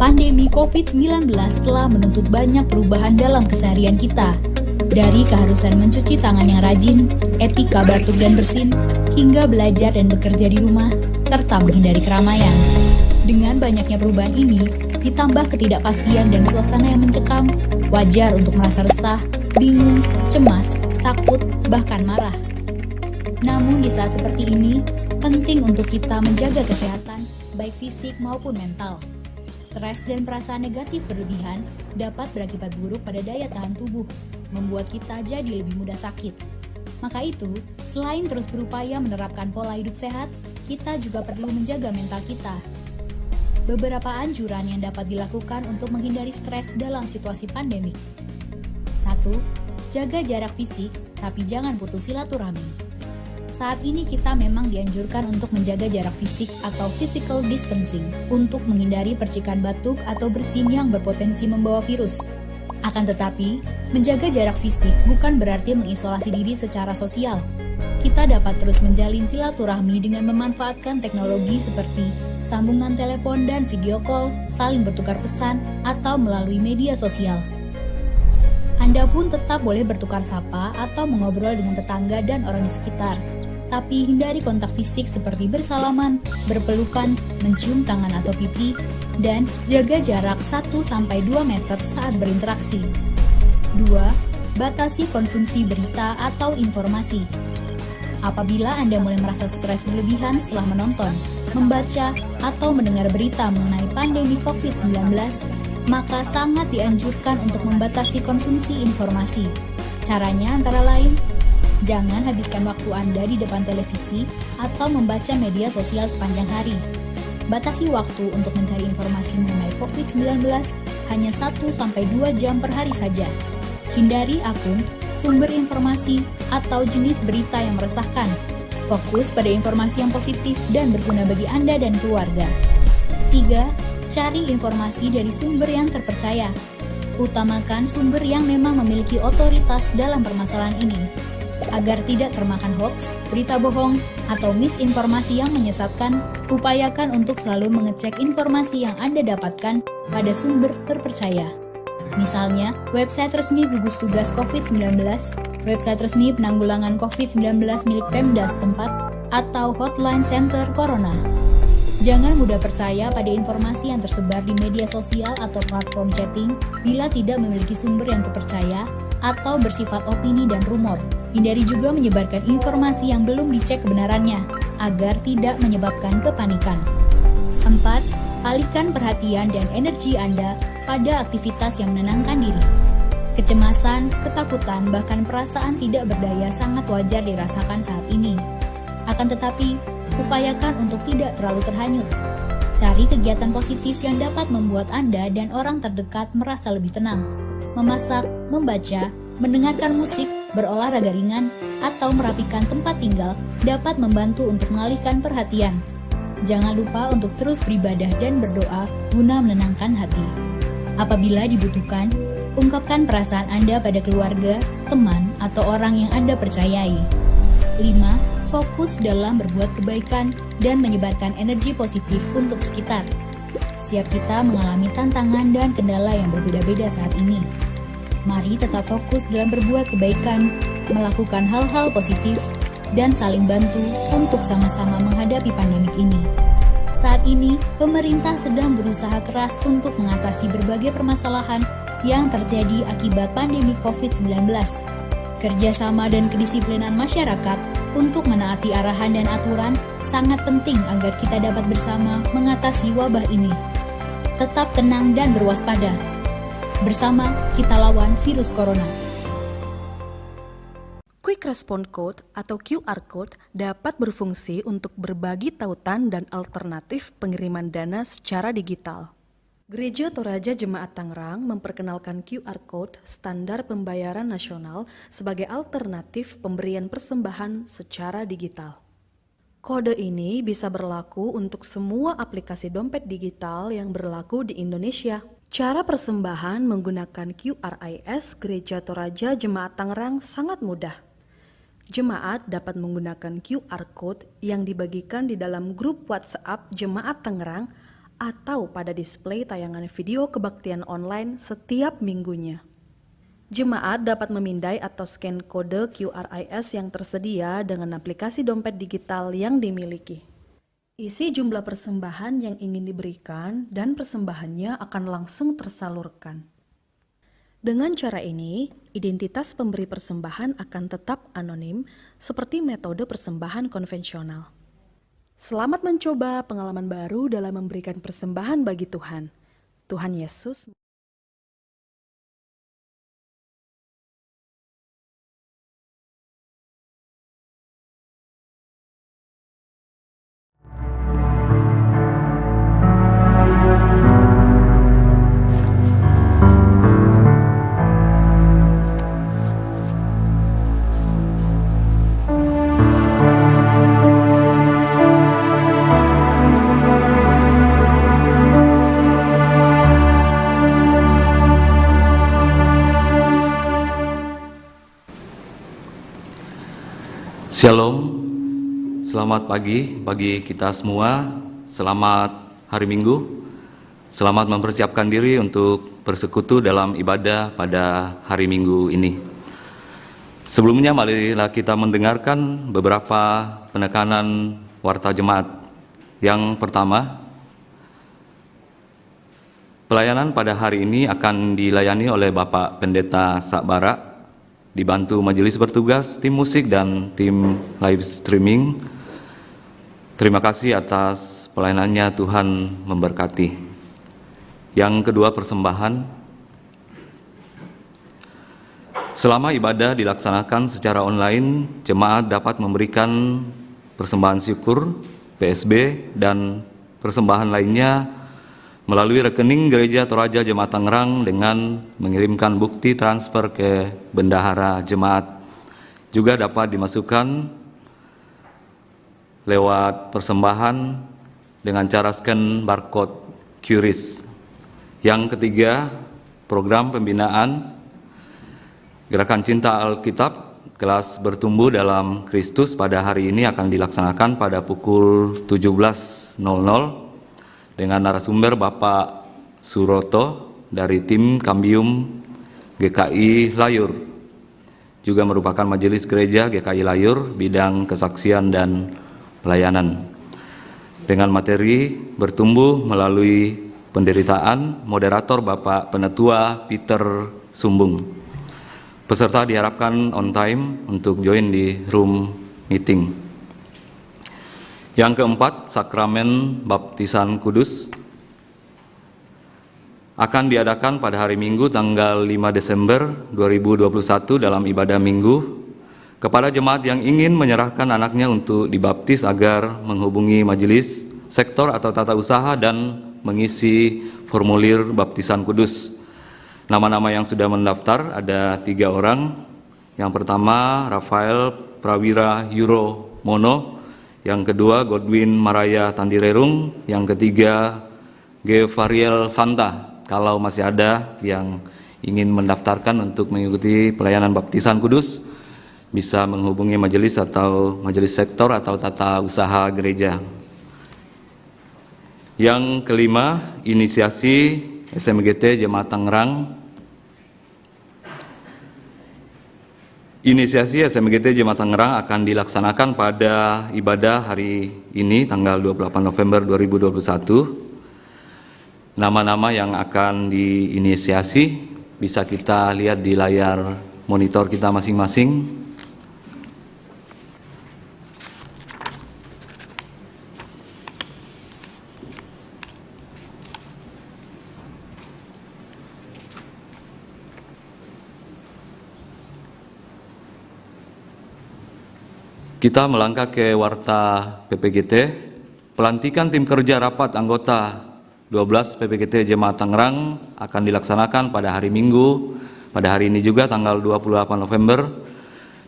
Pandemi COVID-19 telah menuntut banyak perubahan dalam keseharian kita. Dari keharusan mencuci tangan yang rajin, etika batuk dan bersin, hingga belajar dan bekerja di rumah, serta menghindari keramaian. Dengan banyaknya perubahan ini, ditambah ketidakpastian dan suasana yang mencekam, wajar untuk merasa resah, bingung, cemas, takut, bahkan marah. Namun di saat seperti ini, penting untuk kita menjaga kesehatan, baik fisik maupun mental. Stres dan perasaan negatif berlebihan dapat berakibat buruk pada daya tahan tubuh, membuat kita jadi lebih mudah sakit. Maka itu, selain terus berupaya menerapkan pola hidup sehat, kita juga perlu menjaga mental kita. Beberapa anjuran yang dapat dilakukan untuk menghindari stres dalam situasi pandemik. 1. Jaga jarak fisik, tapi jangan putus silaturahmi. Saat ini kita memang dianjurkan untuk menjaga jarak fisik atau physical distancing untuk menghindari percikan batuk atau bersin yang berpotensi membawa virus. Akan tetapi, menjaga jarak fisik bukan berarti mengisolasi diri secara sosial. Kita dapat terus menjalin silaturahmi dengan memanfaatkan teknologi seperti sambungan telepon dan video call, saling bertukar pesan, atau melalui media sosial. Anda pun tetap boleh bertukar sapa atau mengobrol dengan tetangga dan orang di sekitar. Tapi hindari kontak fisik seperti bersalaman, berpelukan, mencium tangan atau pipi, dan jaga jarak 1-2 meter saat berinteraksi. 2. Batasi konsumsi berita atau informasi. Apabila Anda mulai merasa stres berlebihan setelah menonton, membaca, atau mendengar berita mengenai pandemi COVID-19, maka sangat dianjurkan untuk membatasi konsumsi informasi. Caranya antara lain, jangan habiskan waktu Anda di depan televisi atau membaca media sosial sepanjang hari. Batasi waktu untuk mencari informasi mengenai COVID-19 hanya 1-2 jam per hari saja. Hindari akun, sumber informasi, atau jenis berita yang meresahkan. Fokus pada informasi yang positif dan berguna bagi Anda dan keluarga. 3. Cari informasi dari sumber yang terpercaya. Utamakan sumber yang memang memiliki otoritas dalam permasalahan ini. Agar tidak termakan hoax, berita bohong, atau misinformasi yang menyesatkan, upayakan untuk selalu mengecek informasi yang Anda dapatkan pada sumber terpercaya. Misalnya, website resmi gugus tugas COVID-19, website resmi penanggulangan COVID-19 milik Pemda setempat, atau hotline center Corona. Jangan mudah percaya pada informasi yang tersebar di media sosial atau platform chatting bila tidak memiliki sumber yang terpercaya atau bersifat opini dan rumor. Hindari juga menyebarkan informasi yang belum dicek kebenarannya, agar tidak menyebabkan kepanikan. 4. Alihkan perhatian dan energi Anda pada aktivitas yang menenangkan diri. Kecemasan, ketakutan, bahkan perasaan tidak berdaya sangat wajar dirasakan saat ini. Akan tetapi, upayakan untuk tidak terlalu terhanyut. Cari kegiatan positif yang dapat membuat Anda dan orang terdekat merasa lebih tenang. Memasak, membaca, mendengarkan musik, berolahraga ringan, atau merapikan tempat tinggal dapat membantu untuk mengalihkan perhatian. Jangan lupa untuk terus beribadah dan berdoa guna menenangkan hati. Apabila dibutuhkan, ungkapkan perasaan Anda pada keluarga, teman, atau orang yang Anda percayai. 5. Fokus dalam berbuat kebaikan dan menyebarkan energi positif untuk sekitar. Setiap kita mengalami tantangan dan kendala yang berbeda-beda saat ini. Mari tetap fokus dalam berbuat kebaikan, melakukan hal-hal positif, dan saling bantu untuk sama-sama menghadapi pandemik ini. Saat ini, pemerintah sedang berusaha keras untuk mengatasi berbagai permasalahan yang terjadi akibat pandemi COVID-19. Kerjasama dan kedisiplinan masyarakat untuk menaati arahan dan aturan sangat penting agar kita dapat bersama mengatasi wabah ini. Tetap tenang dan berwaspada. Bersama, kita lawan virus corona. Quick Response Code atau QR Code dapat berfungsi untuk berbagi tautan dan alternatif pengiriman dana secara digital. Gereja Toraja Jemaat Tangerang memperkenalkan QR Code standar pembayaran nasional sebagai alternatif pemberian persembahan secara digital. Kode ini bisa berlaku untuk semua aplikasi dompet digital yang berlaku di Indonesia. Cara persembahan menggunakan QRIS Gereja Toraja Jemaat Tangerang sangat mudah. Jemaat dapat menggunakan QR Code yang dibagikan di dalam grup WhatsApp Jemaat Tangerang atau pada display tayangan video kebaktian online setiap minggunya. Jemaat dapat memindai atau scan kode QRIS yang tersedia dengan aplikasi dompet digital yang dimiliki. Isi jumlah persembahan yang ingin diberikan dan persembahannya akan langsung tersalurkan. Dengan cara ini, identitas pemberi persembahan akan tetap anonim seperti metode persembahan konvensional. Selamat mencoba pengalaman baru dalam memberikan persembahan bagi Tuhan. Tuhan Yesus Shalom, selamat pagi bagi kita semua, selamat hari Minggu, selamat mempersiapkan diri untuk bersekutu dalam ibadah pada hari Minggu ini. Sebelumnya marilah kita mendengarkan beberapa penekanan warta jemaat. Yang pertama, pelayanan pada hari ini akan dilayani oleh Bapak Pendeta Sakbara, dibantu majelis bertugas, tim musik, dan tim live streaming. Terima kasih atas pelayanannya, Tuhan memberkati. Yang kedua, persembahan. Selama ibadah dilaksanakan secara online, jemaat dapat memberikan persembahan syukur, PSB, dan persembahan lainnya melalui rekening Gereja Toraja Jemaat Tangerang dengan mengirimkan bukti transfer ke bendahara jemaat. Juga dapat dimasukkan lewat persembahan dengan cara scan barcode QRIS. Yang ketiga, program pembinaan Gerakan Cinta Alkitab kelas bertumbuh dalam Kristus pada hari ini akan dilaksanakan pada pukul 17.00 dengan narasumber Bapak Suroto dari tim Kambium GKI Layur, juga merupakan majelis gereja GKI Layur bidang kesaksian dan pelayanan, dengan materi bertumbuh melalui penderitaan. Moderator Bapak Penetua Peter Sumbung. Peserta diharapkan on time untuk join di room meeting. Yang keempat, sakramen baptisan kudus akan diadakan pada hari Minggu tanggal 5 Desember 2021 dalam ibadah Minggu kepada jemaat yang ingin menyerahkan anaknya untuk dibaptis agar menghubungi majelis, sektor atau tata usaha dan mengisi formulir baptisan kudus. Nama-nama yang sudah mendaftar ada 3 orang. Yang pertama, Rafael Prawira Yuro Mono. Yang kedua, Godwin Maraya Tandirerung. Yang ketiga, Gevariel Santa. Kalau masih ada yang ingin mendaftarkan untuk mengikuti pelayanan baptisan kudus, bisa menghubungi majelis atau majelis sektor atau tata usaha gereja. Yang kelima, inisiasi SMGT Jemaat Tangerang. Inisiasi SMGT Jemaat Tangerang akan dilaksanakan pada ibadah hari ini tanggal 28 November 2021. Nama-nama yang akan diinisiasi bisa kita lihat di layar monitor kita masing-masing. Kita melangkah ke warta PPGT. Pelantikan tim kerja rapat anggota 12 PPGT Jemaat Tangerang akan dilaksanakan pada hari Minggu, pada hari ini juga tanggal 28 November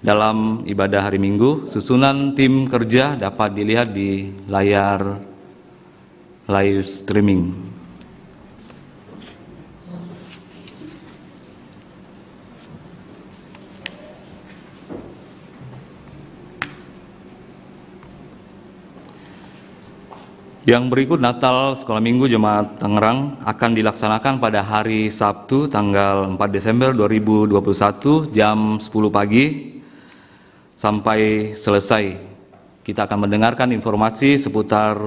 dalam ibadah hari Minggu. Susunan tim kerja dapat dilihat di layar live streaming. Yang berikut Natal Sekolah Minggu Jemaat Tangerang akan dilaksanakan pada hari Sabtu tanggal 4 Desember 2021 jam 10 pagi sampai selesai. Kita akan mendengarkan informasi seputar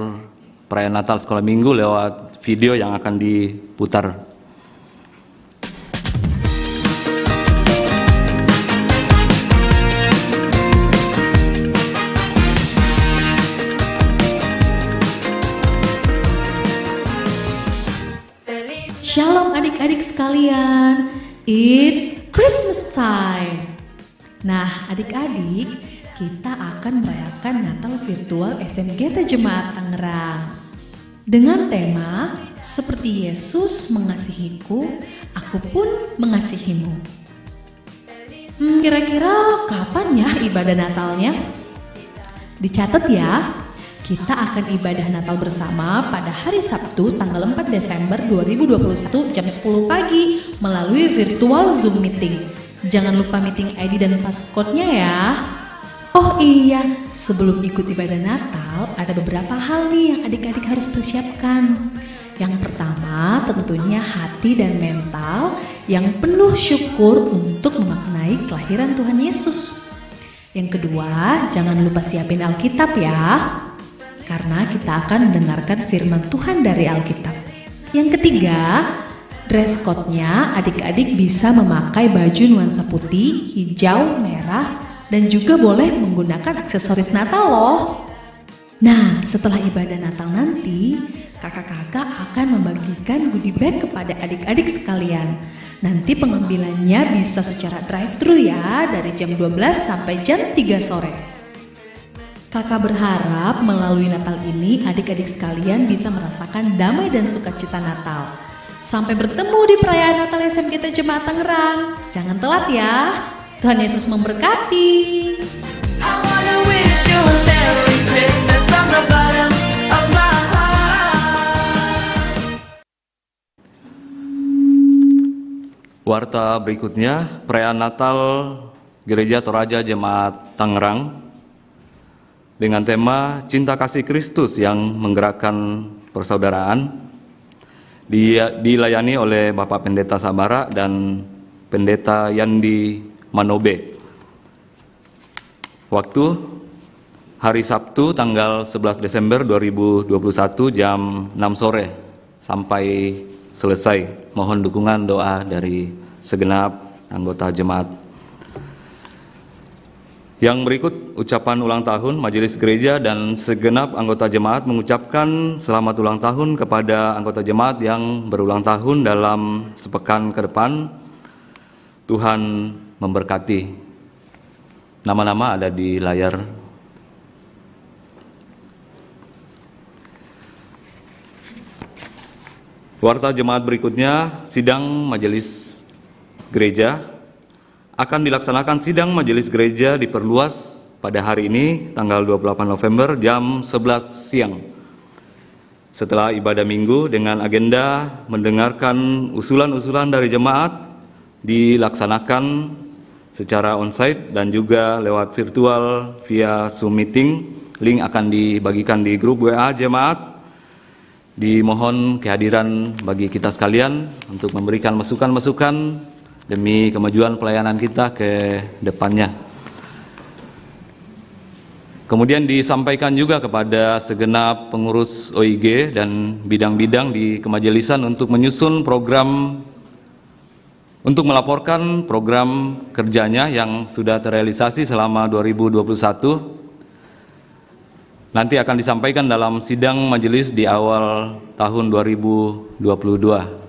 perayaan Natal Sekolah Minggu lewat video yang akan diputar. Shalom adik-adik sekalian, it's Christmas time. Nah adik-adik, kita akan merayakan Natal virtual SMGT Jemaat Tangerang dengan tema seperti Yesus mengasihiku, aku pun mengasihimu. Kira-kira kapan ya ibadah Natalnya? Dicatat ya. Kita akan ibadah Natal bersama pada hari Sabtu tanggal 4 Desember 2021 jam 10 pagi melalui virtual Zoom meeting. Jangan lupa meeting ID dan passcode-nya ya. Oh iya, sebelum ikut ibadah Natal ada beberapa hal nih yang adik-adik harus persiapkan. Yang pertama tentunya hati dan mental yang penuh syukur untuk memaknai kelahiran Tuhan Yesus. Yang kedua, jangan lupa siapin Alkitab ya. Karena kita akan mendengarkan firman Tuhan dari Alkitab. Yang ketiga, dress code-nya adik-adik bisa memakai baju nuansa putih, hijau, merah, dan juga boleh menggunakan aksesoris Natal loh. Nah, setelah ibadah Natal nanti, kakak-kakak akan membagikan goodie bag kepada adik-adik sekalian. Nanti pengambilannya bisa secara drive-thru ya, dari jam 12 sampai jam 3 sore. Kakak berharap melalui Natal ini adik-adik sekalian bisa merasakan damai dan sukacita Natal. Sampai bertemu di perayaan Natal SMGT Jemaat Tangerang. Jangan telat ya. Tuhan Yesus memberkati. I wanna wish you a Merry Christmas from the bottom of my heart. Warta berikutnya, perayaan Natal Gereja Toraja Jemaat Tangerang dengan tema Cinta Kasih Kristus yang menggerakkan persaudaraan, dilayani oleh Bapak Pendeta Sabara dan Pendeta Yandi Manobe. Waktu hari Sabtu tanggal 11 Desember 2021 jam 6 sore sampai selesai. Mohon dukungan doa dari segenap anggota jemaat. Yang berikut ucapan ulang tahun Majelis Gereja dan segenap anggota jemaat mengucapkan selamat ulang tahun kepada anggota jemaat yang berulang tahun dalam sepekan ke depan. Tuhan memberkati. Nama-nama ada di layar. Warta jemaat berikutnya, sidang Majelis Gereja. Akan dilaksanakan sidang Majelis Gereja diperluas pada hari ini tanggal 28 November jam 11 siang. Setelah ibadah minggu dengan agenda mendengarkan usulan-usulan dari jemaat dilaksanakan secara onsite dan juga lewat virtual via Zoom meeting. Link akan dibagikan di grup WA jemaat. Dimohon kehadiran bagi kita sekalian untuk memberikan masukan-masukan demi kemajuan pelayanan kita ke depannya. Kemudian disampaikan juga kepada segenap pengurus OIG dan bidang-bidang di kemajelisan untuk menyusun program, untuk melaporkan program kerjanya yang sudah terrealisasi selama 2021. Nanti akan disampaikan dalam sidang majelis di awal tahun 2022.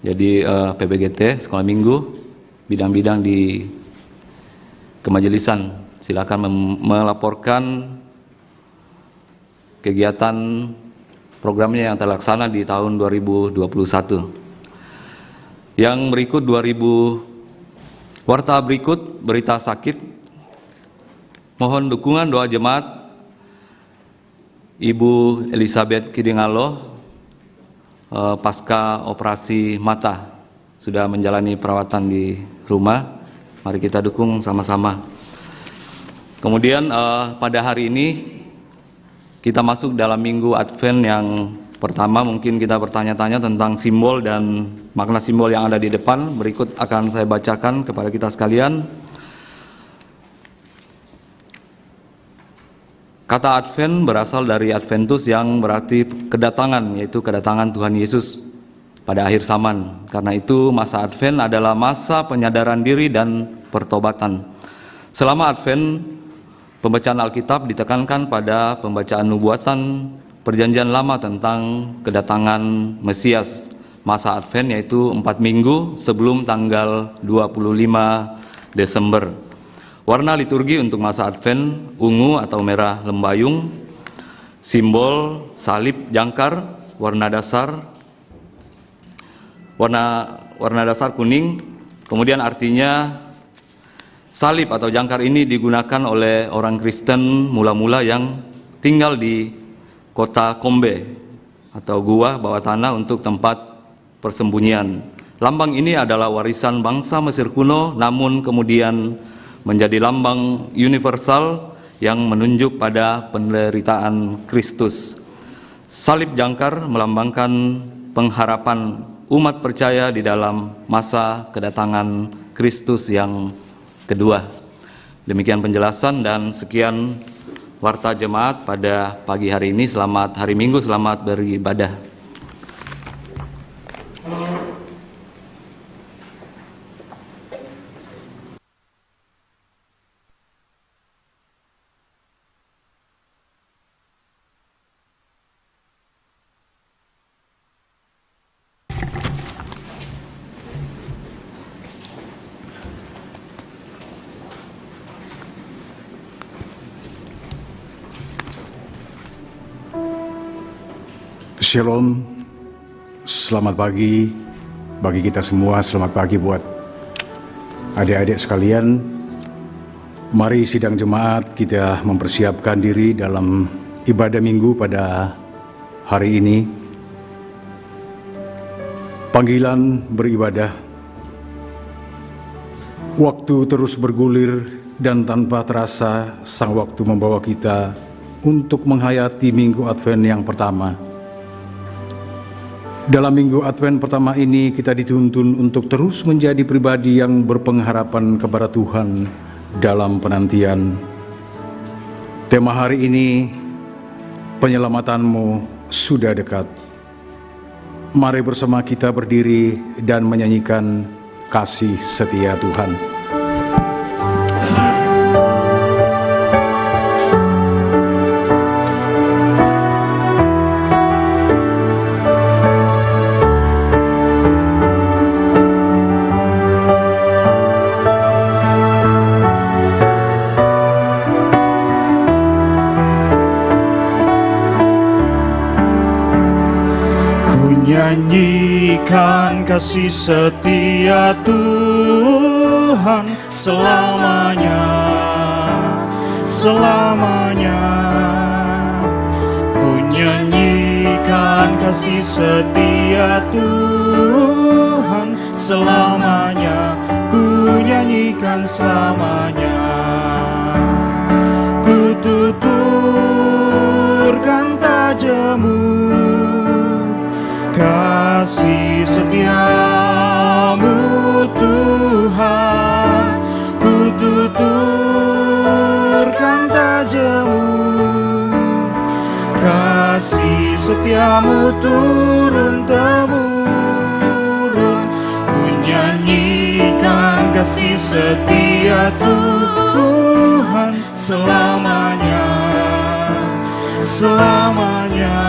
Jadi PBGT, Sekolah Minggu, bidang-bidang di kemajelisan, silakan melaporkan kegiatan programnya yang terlaksana di tahun 2021. Yang berikut warta berikut berita sakit. Mohon dukungan doa jemaat Ibu Elizabeth Kidingalo pasca operasi mata, sudah menjalani perawatan di rumah. Mari kita dukung sama-sama. Kemudian pada hari ini Kita masuk dalam minggu Advent yang pertama. Mungkin kita bertanya-tanya tentang simbol dan makna simbol yang ada di depan. Berikut akan saya bacakan kepada kita sekalian. Kata Advent berasal dari Adventus yang berarti kedatangan, yaitu kedatangan Tuhan Yesus pada akhir zaman. Karena itu masa Advent adalah masa penyadaran diri dan pertobatan. Selama Advent, pembacaan Alkitab ditekankan pada pembacaan nubuatan Perjanjian Lama tentang kedatangan Mesias. Masa Advent yaitu 4 minggu sebelum tanggal 25 Desember. Warna liturgi untuk masa Advent ungu atau merah lembayung, simbol salib jangkar, warna dasar kuning. Kemudian artinya salib atau jangkar ini digunakan oleh orang Kristen mula-mula yang tinggal di kota Kombe atau gua bawah tanah untuk tempat persembunyian. Lambang ini adalah warisan bangsa Mesir kuno, namun kemudian menjadi lambang universal yang menunjuk pada penderitaan Kristus. Salib jangkar melambangkan pengharapan umat percaya di dalam masa kedatangan Kristus yang kedua. Demikian penjelasan dan sekian warta jemaat pada pagi hari ini. Selamat hari Minggu, selamat beribadah. Shalom, selamat pagi bagi kita semua, selamat pagi buat adik-adik sekalian. Mari sidang jemaat kita mempersiapkan diri dalam ibadah minggu pada hari ini. Panggilan beribadah. Waktu terus bergulir dan tanpa terasa sang waktu membawa kita untuk menghayati minggu Advent yang pertama. Dalam minggu Advent pertama ini kita dituntun untuk terus menjadi pribadi yang berpengharapan kepada Tuhan dalam penantian. Tema hari ini, penyelamatanmu sudah dekat. Mari bersama kita berdiri dan menyanyikan kasih setia Tuhan. Nyanyikan kasih setia Tuhan selamanya, selamanya. Ku nyanyikan kasih setia Tuhan selamanya, ku nyanyikan selamanya. Ku tuturkan tajammu, kasih setiamu Tuhan, ku tuturkan tajammu, kasih setiamu turun-temurun. Ku nyanyikan kasih setia Tuhan selamanya, selamanya.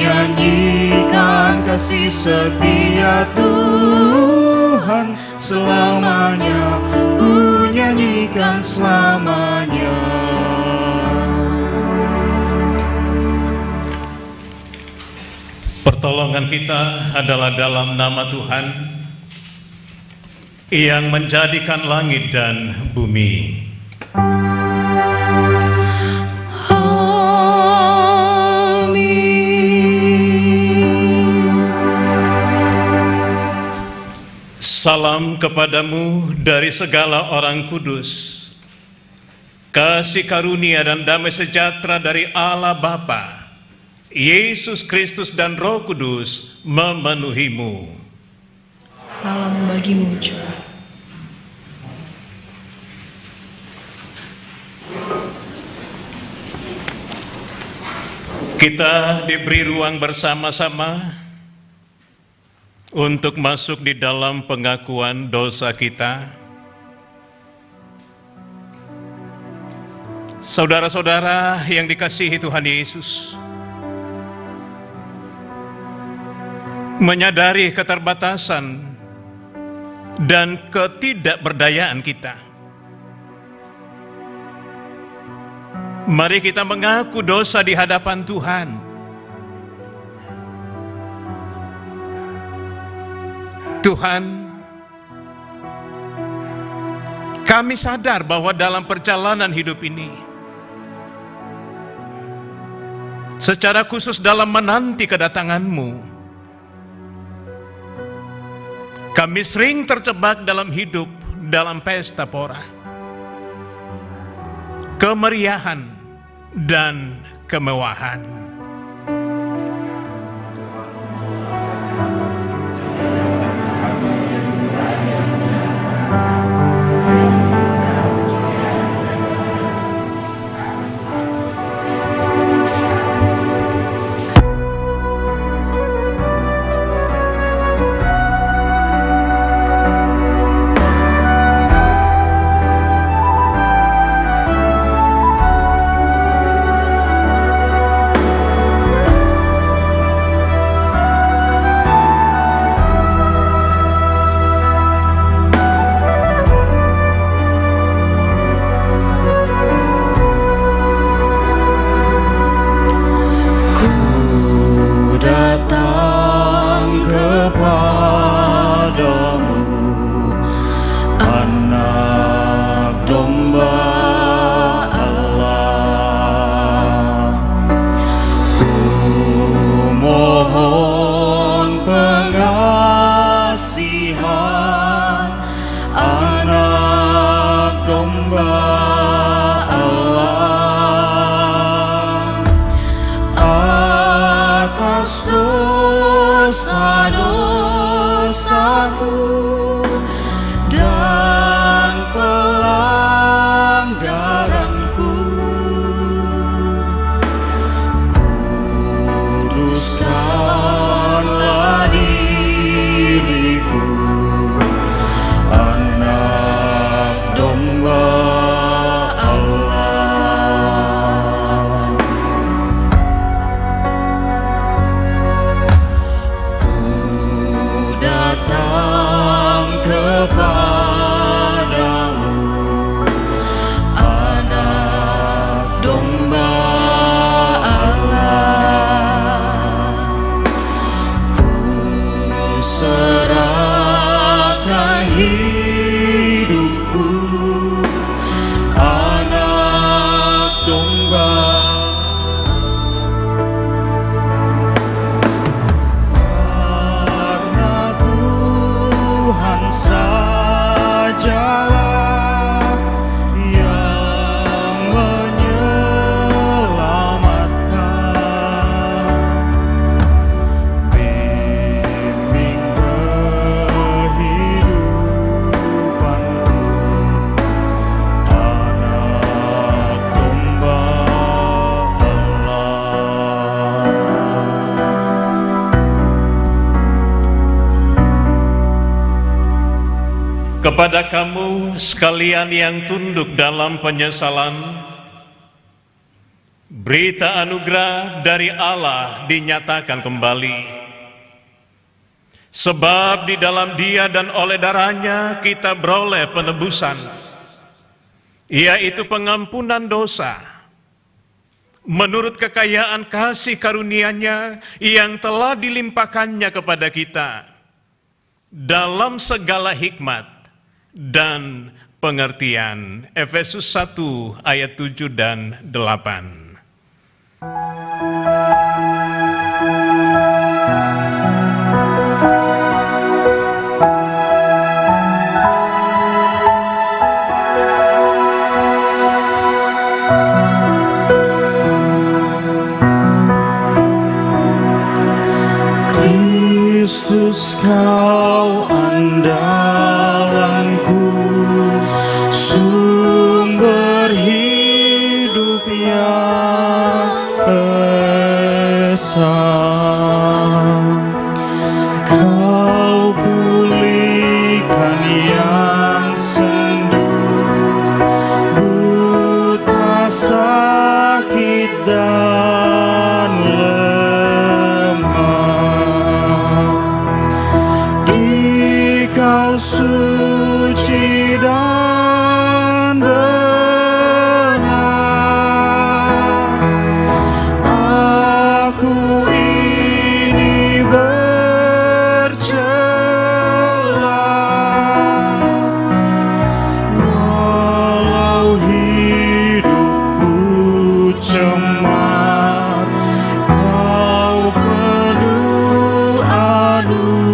Nyanyikan kasih setia Tuhan selamanya, ku nyanyikan selamanya. Pertolongan kita adalah dalam nama Tuhan yang menjadikan langit dan bumi. Salam kepadamu dari segala orang kudus. kasih karunia dan damai sejahtera dari Allah Bapa, Yesus Kristus dan Roh Kudus memenuhimu. Salam bagimu, Jo. Kita diberi ruang bersama-sama untuk masuk di dalam pengakuan dosa kita. Saudara-saudara yang dikasihi Tuhan Yesus, menyadari keterbatasan dan ketidakberdayaan kita, mari kita mengaku dosa di hadapan Tuhan. Tuhan, kami sadar bahwa dalam perjalanan hidup ini, secara khusus dalam menanti kedatangan-Mu, kami sering terjebak dalam hidup dalam pesta pora, kemeriahan, dan kemewahan. Kepada kamu sekalian yang tunduk dalam penyesalan, berita anugerah dari Allah dinyatakan kembali. Sebab di dalam Dia dan oleh darahnya kita beroleh penebusan, yaitu pengampunan dosa, menurut kekayaan kasih karunia-Nya yang telah dilimpahkannya kepada kita, dalam segala hikmat dan pengertian. Efesus 1 ayat 7 dan 8. Yesus, Kau andalanku, sumber hidup yang esa. Kau pulihkan yang sendu, buta, sakit dan lemah. Di Kau suci dan benar, aku ini bercela. Walau hidupku cemar, Kau penuh anugerah.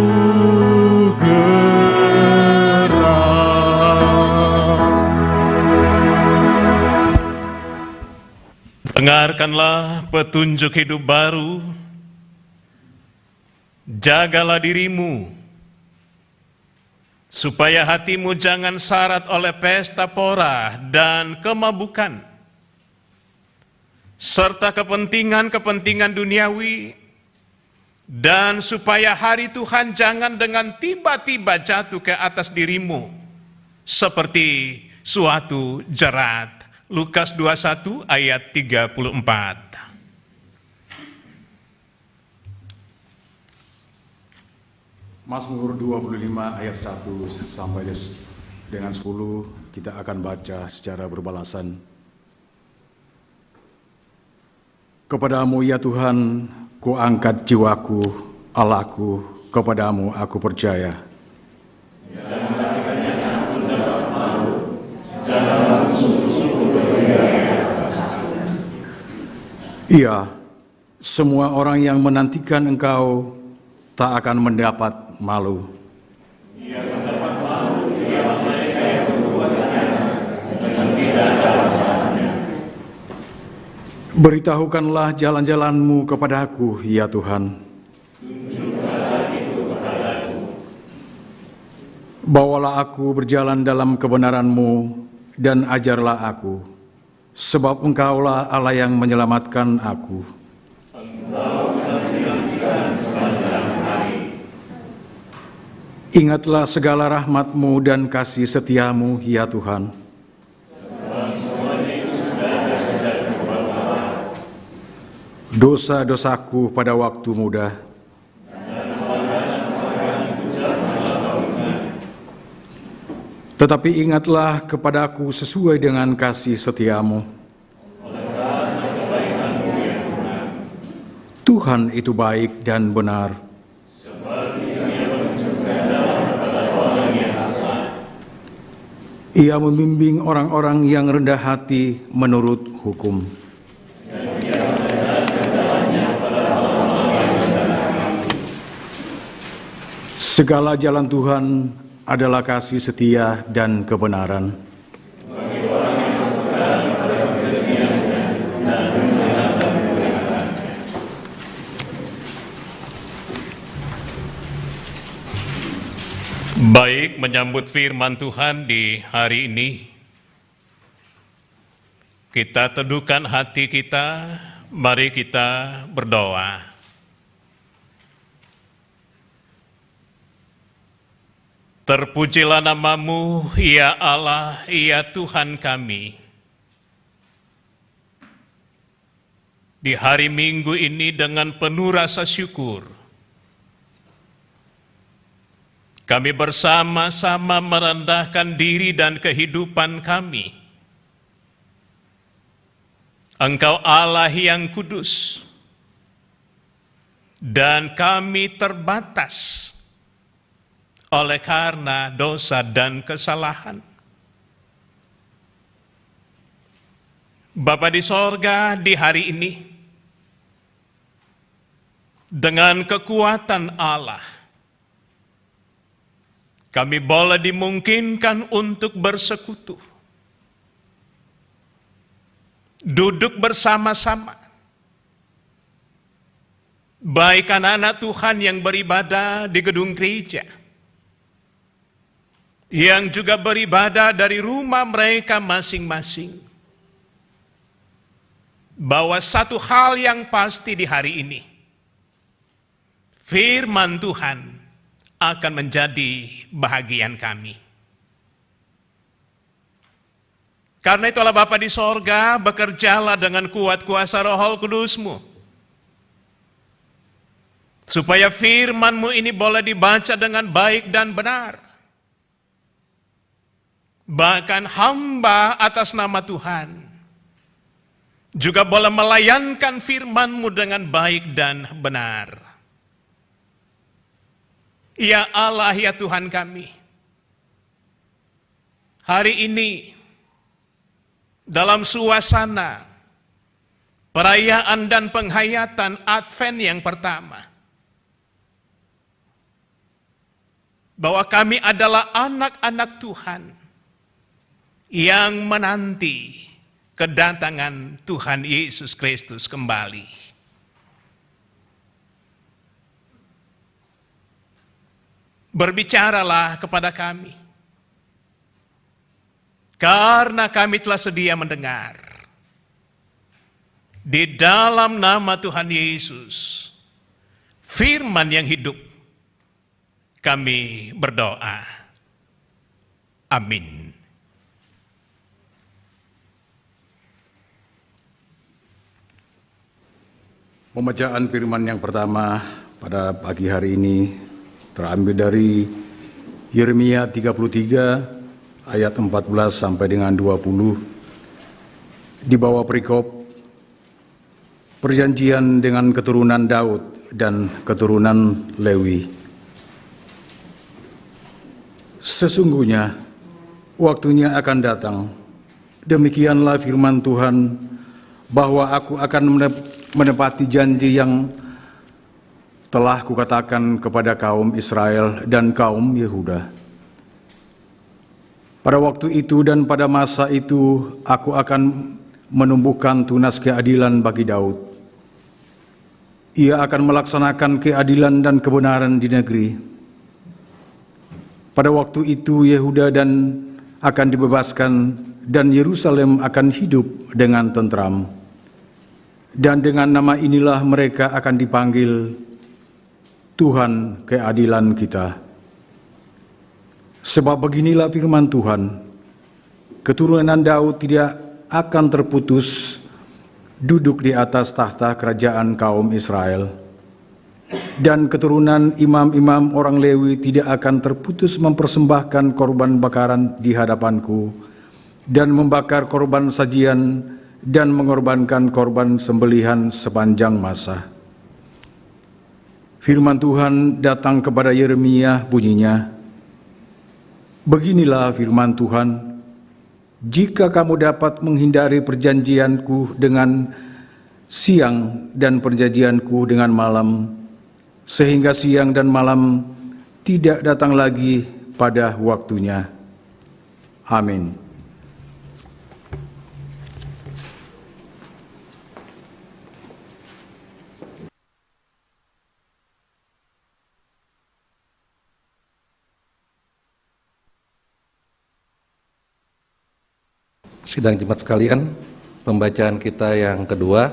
Dengarkanlah petunjuk hidup baru. Jagalah dirimu, supaya hatimu jangan syarat oleh pesta pora dan kemabukan, serta kepentingan-kepentingan duniawi, dan supaya hari Tuhan jangan dengan tiba-tiba jatuh ke atas dirimu, seperti suatu jerat. Lukas 21 ayat 34. Mazmur 25 ayat 1 sampai dengan 10 kita akan baca secara berbalasan. Kepadamu ya Tuhan, ku angkat jiwaku, Allahku, kepadamu aku percaya. Iya, semua orang yang menantikan Engkau tak akan mendapat malu. Beritahukanlah jalan-jalan-Mu kepadaku, ya Tuhan. Bawalah aku berjalan dalam kebenaran-Mu dan ajarlah aku, sebab Engkaulah Allah yang menyelamatkan aku. Ingatlah segala rahmat-Mu dan kasih setia-Mu, ya Tuhan. Dosa-dosaku pada waktu muda, tetapi ingatlah kepadaku sesuai dengan kasih setia-Mu. Tuhan itu baik dan benar. Ia membimbing orang-orang yang rendah hati menurut hukum. Segala jalan Tuhan adalah kasih setia dan kebenaran. Baik, menyambut firman Tuhan di hari ini, kita teduhkan hati kita, mari kita berdoa. Terpujilah nama-Mu, ya Allah, ya Tuhan kami. Di hari Minggu ini dengan penuh rasa syukur, kami bersama-sama merendahkan diri dan kehidupan kami. Engkau Allah yang kudus, dan kami terbatas oleh karena dosa dan kesalahan. Bapa di sorga, di hari ini, dengan kekuatan Allah, kami boleh dimungkinkan untuk bersekutu, duduk bersama-sama, baik anak-anak Tuhan yang beribadah di gedung gereja, yang juga beribadah dari rumah mereka masing-masing, bahwa satu hal yang pasti di hari ini, firman Tuhan akan menjadi bahagian kami. Karena itulah Bapa di sorga, bekerjalah dengan kuat kuasa Roh Kudus-Mu, supaya firman-Mu ini boleh dibaca dengan baik dan benar. Bahkan hamba atas nama Tuhan juga boleh melayankan firman-Mu dengan baik dan benar. Ya Allah, ya Tuhan kami, hari ini dalam suasana perayaan dan penghayatan Advent yang pertama, bahwa kami adalah anak-anak Tuhan yang menanti kedatangan Tuhan Yesus Kristus kembali. Berbicaralah kepada kami, karena kami telah sedia mendengar. Di dalam nama Tuhan Yesus, firman yang hidup, kami berdoa. Amin. Pembacaan firman yang pertama pada pagi hari ini terambil dari Yeremia 33 ayat 14 sampai dengan 20 di bawah perikop perjanjian dengan keturunan Daud dan keturunan Lewi. Sesungguhnya waktunya akan datang, demikianlah firman Tuhan, bahwa aku akan menepati janji yang telah kukatakan kepada kaum Israel dan kaum Yehuda. Pada waktu itu dan pada masa itu aku akan menumbuhkan tunas keadilan bagi Daud. Ia akan melaksanakan keadilan dan kebenaran di negeri. Pada waktu itu Yehuda dan akan dibebaskan dan Yerusalem akan hidup dengan tentram. Dan dengan nama inilah mereka akan dipanggil Tuhan keadilan kita. Sebab beginilah firman Tuhan, keturunan Daud tidak akan terputus duduk di atas tahta kerajaan kaum Israel. Dan keturunan imam-imam orang Lewi tidak akan terputus mempersembahkan korban bakaran di hadapanku dan membakar korban sajian dan mengorbankan korban sembelihan sepanjang masa. Firman Tuhan datang kepada Yeremia, bunyinya, beginilah firman Tuhan, jika kamu dapat menghindari perjanjianku dengan siang dan perjanjianku dengan malam, sehingga siang dan malam tidak datang lagi pada waktunya. Amin. Sidang jemaat sekalian, pembacaan kita yang kedua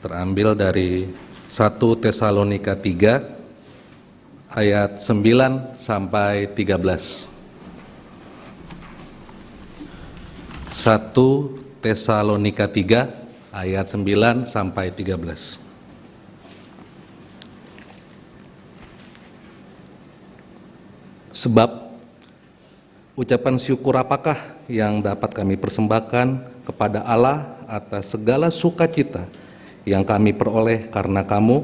terambil dari 1 Tesalonika 3 ayat 9 sampai 13. 1 Tesalonika 3 ayat 9 sampai 13. Sebab ucapan syukur apakah yang dapat kami persembahkan kepada Allah atas segala sukacita yang kami peroleh karena kamu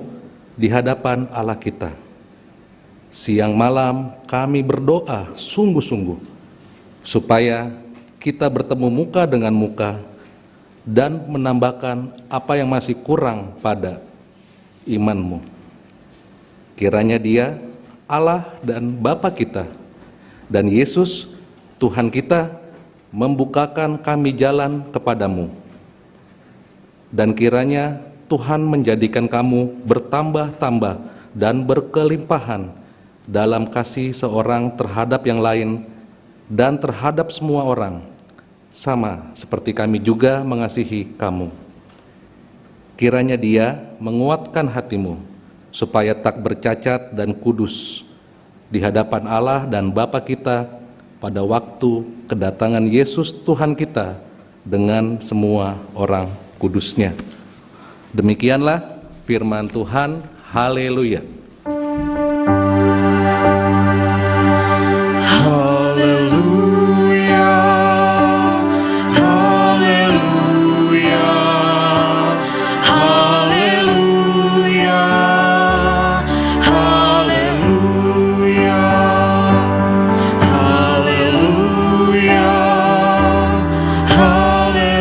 di hadapan Allah kita. Siang malam kami berdoa sungguh-sungguh supaya kita bertemu muka dengan muka dan menambahkan apa yang masih kurang pada imanmu. Kiranya Dia, Allah dan Bapa kita, dan Yesus Tuhan kita membukakan kami jalan kepadamu. Dan kiranya Tuhan menjadikan kamu bertambah-tambah dan berkelimpahan dalam kasih seorang terhadap yang lain dan terhadap semua orang, sama seperti kami juga mengasihi kamu. Kiranya Dia menguatkan hatimu, supaya tak bercacat dan kudus di hadapan Allah dan Bapa kita pada waktu kedatangan Yesus Tuhan kita dengan semua orang kudusnya. Demikianlah firman Tuhan. Haleluya. Haleluya, haleluya, haleluya, haleluya, haleluya, haleluya,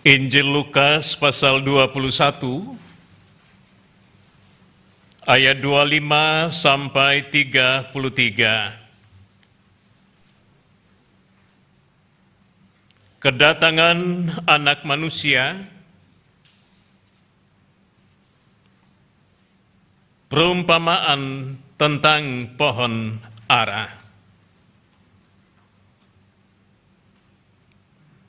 Injil Lukas pasal 21 ayat 25 sampai 33. Kedatangan Anak Manusia, perumpamaan tentang pohon ara.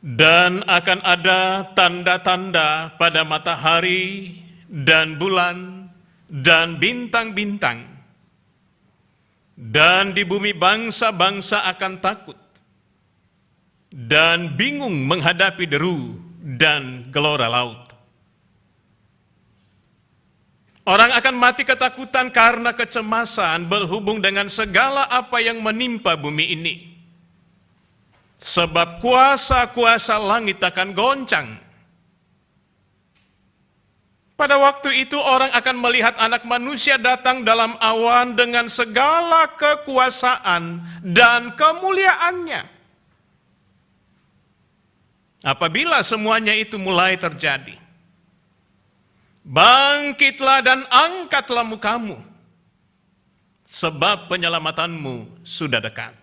Dan akan ada tanda-tanda pada matahari dan bulan dan bintang-bintang. Dan di bumi bangsa-bangsa akan takut dan bingung menghadapi deru dan gelora laut. Orang akan mati ketakutan karena kecemasan berhubung dengan segala apa yang menimpa bumi ini. Sebab kuasa-kuasa langit akan goncang. Pada waktu itu orang akan melihat Anak Manusia datang dalam awan dengan segala kekuasaan dan kemuliaannya. Apabila semuanya itu mulai terjadi, bangkitlah dan angkatlah mukamu, sebab penyelamatanmu sudah dekat.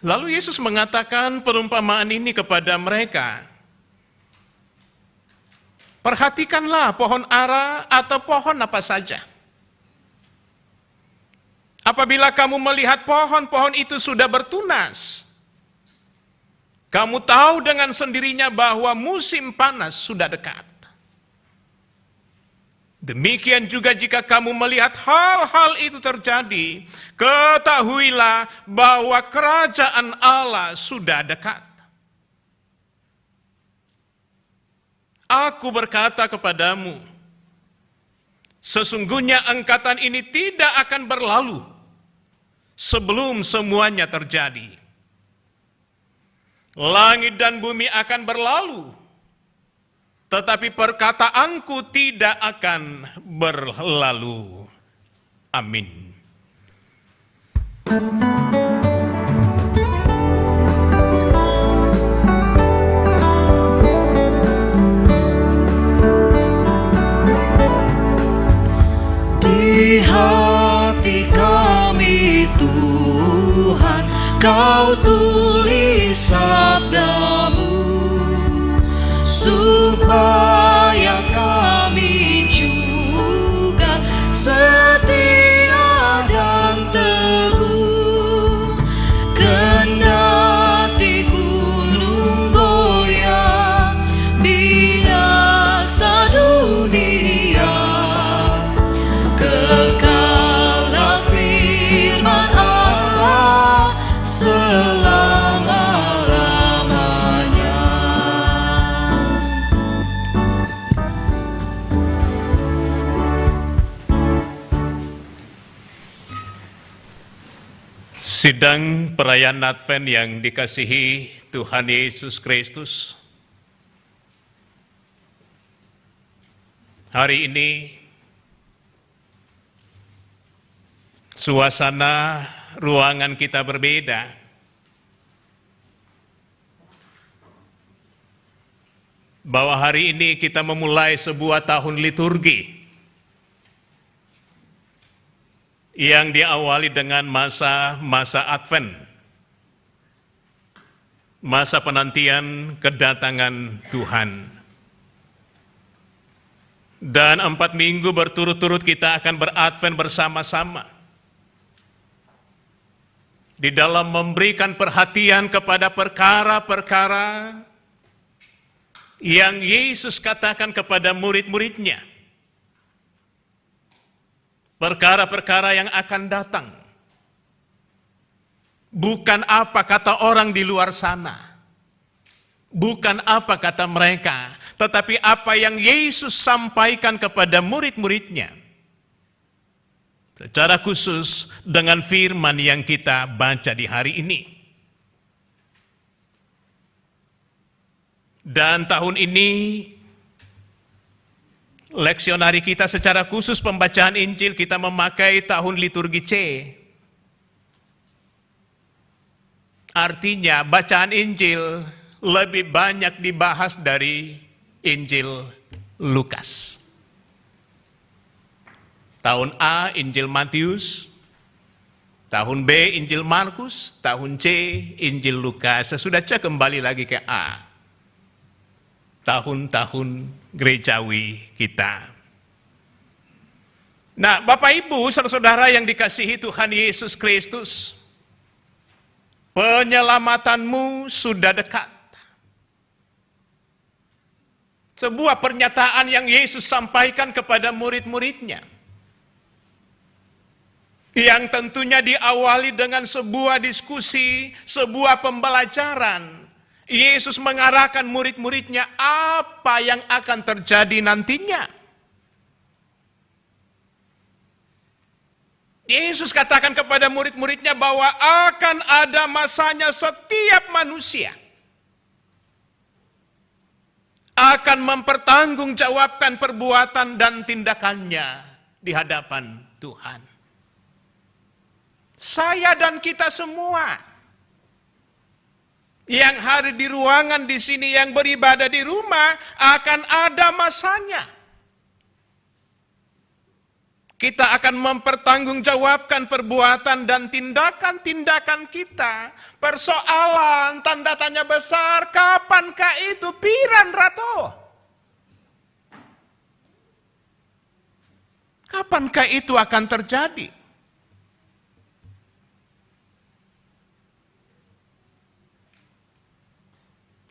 Lalu Yesus mengatakan perumpamaan ini kepada mereka. Perhatikanlah pohon ara atau pohon apa saja. Apabila kamu melihat pohon-pohon itu sudah bertunas, kamu tahu dengan sendirinya bahwa musim panas sudah dekat. Demikian juga jika kamu melihat hal-hal itu terjadi, ketahuilah bahwa kerajaan Allah sudah dekat. Aku berkata kepadamu, sesungguhnya angkatan ini tidak akan berlalu sebelum semuanya terjadi. Langit dan bumi akan berlalu, tetapi perkataanku tidak akan berlalu. Amin. Di hati kami Tuhan, Kau tulis sabdamu, supaya kami juga setia dan teguh. Kendati gunung goyang, binasa dunia, kekallah firman Allah selama-lamanya. Sidang perayaan Advent yang dikasihi Tuhan Yesus Kristus. Hari ini suasana ruangan kita berbeda, bahwa hari ini kita memulai sebuah tahun liturgi yang diawali dengan masa Advent, masa penantian kedatangan Tuhan. Dan 4 minggu berturut-turut kita akan beradvent bersama-sama di dalam memberikan perhatian kepada perkara-perkara yang Yesus katakan kepada murid-muridnya. Perkara-perkara yang akan datang. Bukan apa kata orang di luar sana. Bukan apa kata mereka, tetapi apa yang Yesus sampaikan kepada murid-muridnya. Secara khusus dengan firman yang kita baca di hari ini. Dan tahun ini, leksionari kita secara khusus pembacaan Injil kita memakai tahun liturgi C. Artinya bacaan Injil lebih banyak dibahas dari Injil Lukas. Tahun A Injil Matius, tahun B Injil Markus, tahun C Injil Lukas. Sesudah C kembali lagi ke A. Tahun-tahun gerejawi kita. Nah, Bapak Ibu, saudara-saudara yang dikasihi Tuhan Yesus Kristus, penyelamatanmu sudah dekat. Sebuah pernyataan yang Yesus sampaikan kepada murid-muridnya. Yang tentunya diawali dengan sebuah diskusi, sebuah pembelajaran. Yesus mengarahkan murid-muridnya apa yang akan terjadi nantinya. Yesus katakan kepada murid-muridnya bahwa akan ada masanya setiap manusia akan mempertanggungjawabkan perbuatan dan tindakannya di hadapan Tuhan. Saya dan kita semua yang hadir di ruangan di sini, yang beribadah di rumah, akan ada masanya. Kita akan mempertanggungjawabkan perbuatan dan tindakan-tindakan kita. Persoalan tanda tanya besar, kapankah itu piran rato? Kapankah itu akan terjadi?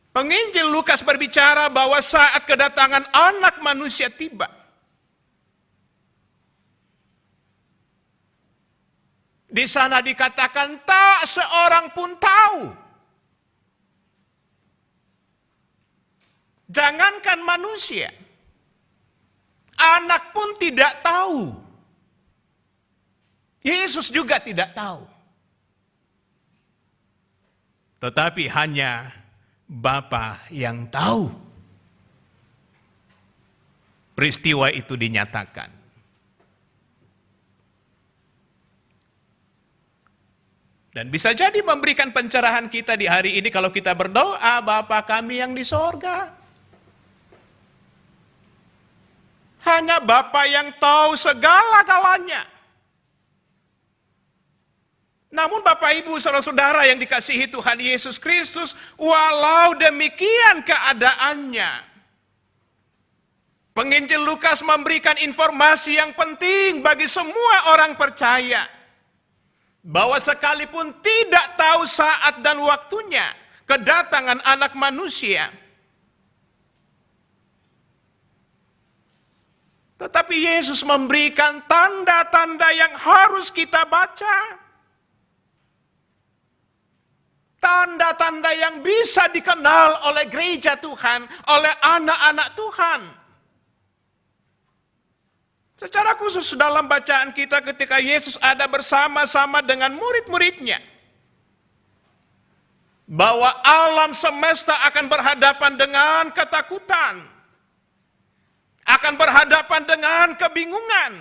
Penginjil Lukas berbicara bahwa saat kedatangan Anak Manusia tiba, di sana dikatakan tak seorang pun tahu. Jangankan manusia, anak pun tidak tahu. Yesus juga tidak tahu. Tetapi hanya Bapa yang tahu. Peristiwa itu dinyatakan. Dan bisa jadi memberikan pencerahan kita di hari ini kalau kita berdoa, Bapa kami yang di sorga. Hanya Bapa yang tahu segala-galanya. Namun Bapak Ibu saudara-saudara yang dikasihi Tuhan Yesus Kristus, walau demikian keadaannya, penginjil Lukas memberikan informasi yang penting bagi semua orang percaya. Bahwa sekalipun tidak tahu saat dan waktunya kedatangan Anak Manusia, tetapi Yesus memberikan tanda-tanda yang harus kita baca. Tanda-tanda yang bisa dikenal oleh gereja Tuhan, oleh anak-anak Tuhan. Secara khusus dalam bacaan kita ketika Yesus ada bersama-sama dengan murid-muridnya. Bahwa alam semesta akan berhadapan dengan ketakutan. Akan berhadapan dengan kebingungan.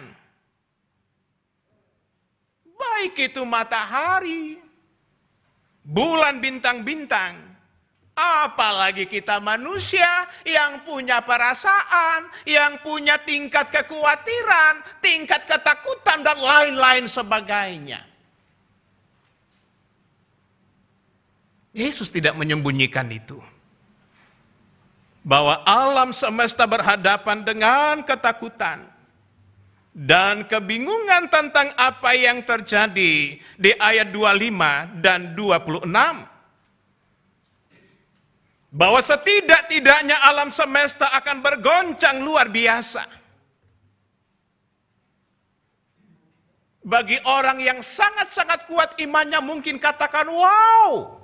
baik itu matahari, bulan, bintang-bintang, apalagi kita manusia yang punya perasaan, yang punya tingkat kekhawatiran, tingkat ketakutan, dan lain-lain sebagainya. Yesus tidak menyembunyikan itu. Bahwa alam semesta berhadapan dengan ketakutan dan kebingungan tentang apa yang terjadi di ayat 25 dan 26. Bahwa setidak-tidaknya alam semesta akan bergoncang luar biasa. Bagi orang yang sangat-sangat kuat imannya mungkin katakan, wow,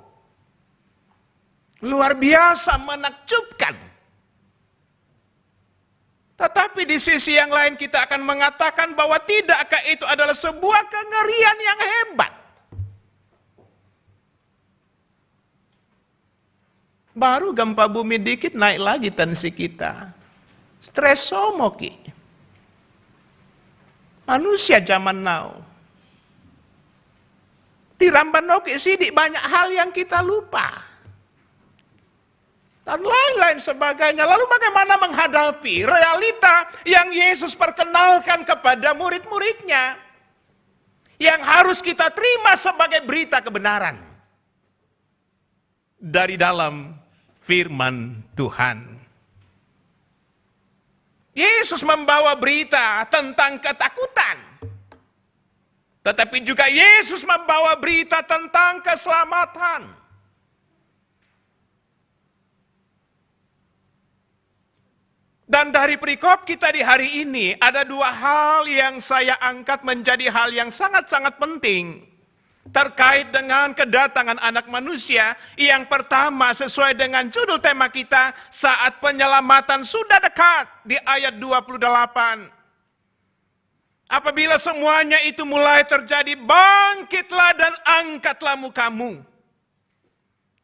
luar biasa, menakjubkan. Tetapi di sisi yang lain kita akan mengatakan bahwa tidakkah itu adalah sebuah kengerian yang hebat. Baru gempa bumi dikit naik lagi tensi kita. Stres somoki. Manusia zaman now. Tirambanoki sidik banyak hal yang kita lupa. Dan lain-lain sebagainya. Lalu bagaimana menghadapi realita yang Yesus perkenalkan kepada murid-muridnya. Yang harus kita terima sebagai berita kebenaran. Dari dalam firman Tuhan. Yesus membawa berita tentang ketakutan. Tetapi juga Yesus membawa berita tentang keselamatan. Dan dari perikop kita di hari ini ada dua hal yang saya angkat menjadi hal yang sangat-sangat penting terkait dengan kedatangan anak manusia. Yang pertama sesuai dengan judul tema kita, saat penyelamatan sudah dekat di ayat 28. Apabila semuanya itu mulai terjadi, bangkitlah dan angkatlah mukamu,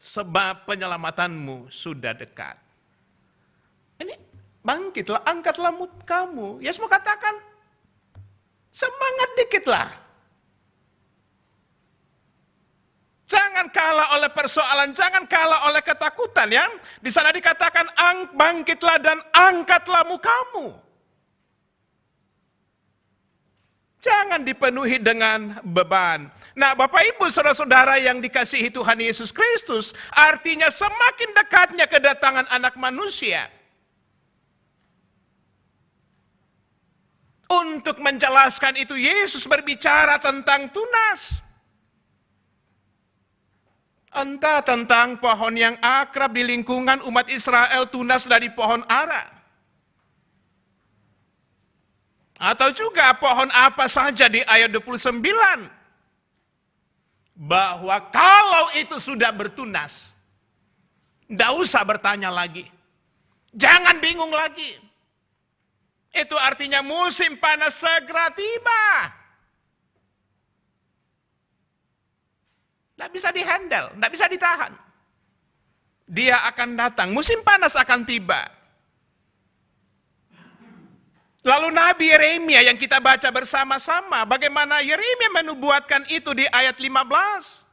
sebab penyelamatanmu sudah dekat. Ini bangkitlah, angkatlah mukamu. Yesus mau katakan, semangat dikitlah. Jangan kalah oleh persoalan, jangan kalah oleh ketakutan. Yang di sana dikatakan, bangkitlah dan angkatlah mukamu. Jangan dipenuhi dengan beban. Nah, Bapak Ibu saudara-saudara yang dikasihi Tuhan Yesus Kristus, artinya semakin dekatnya kedatangan anak manusia. Untuk menjelaskan itu, Yesus berbicara tentang tunas. Entah tentang pohon yang akrab di lingkungan umat Israel, tunas dari pohon ara. Atau juga pohon apa saja di ayat 29. Bahwa kalau itu sudah bertunas, tidak usah bertanya lagi. Jangan bingung lagi. Itu artinya musim panas segera tiba. Tidak bisa dihandle, tidak bisa ditahan. Dia akan datang, musim panas akan tiba. Lalu Nabi Yeremia yang kita baca bersama-sama, bagaimana Yeremia menubuatkan itu di ayat 15.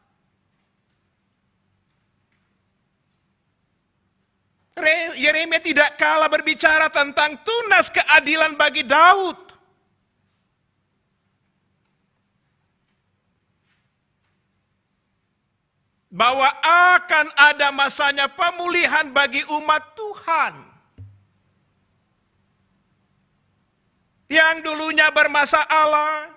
Yeremia tidak kalah berbicara tentang tunas keadilan bagi Daud. Bahwa akan ada masanya pemulihan bagi umat Tuhan. Yang dulunya bermasalah,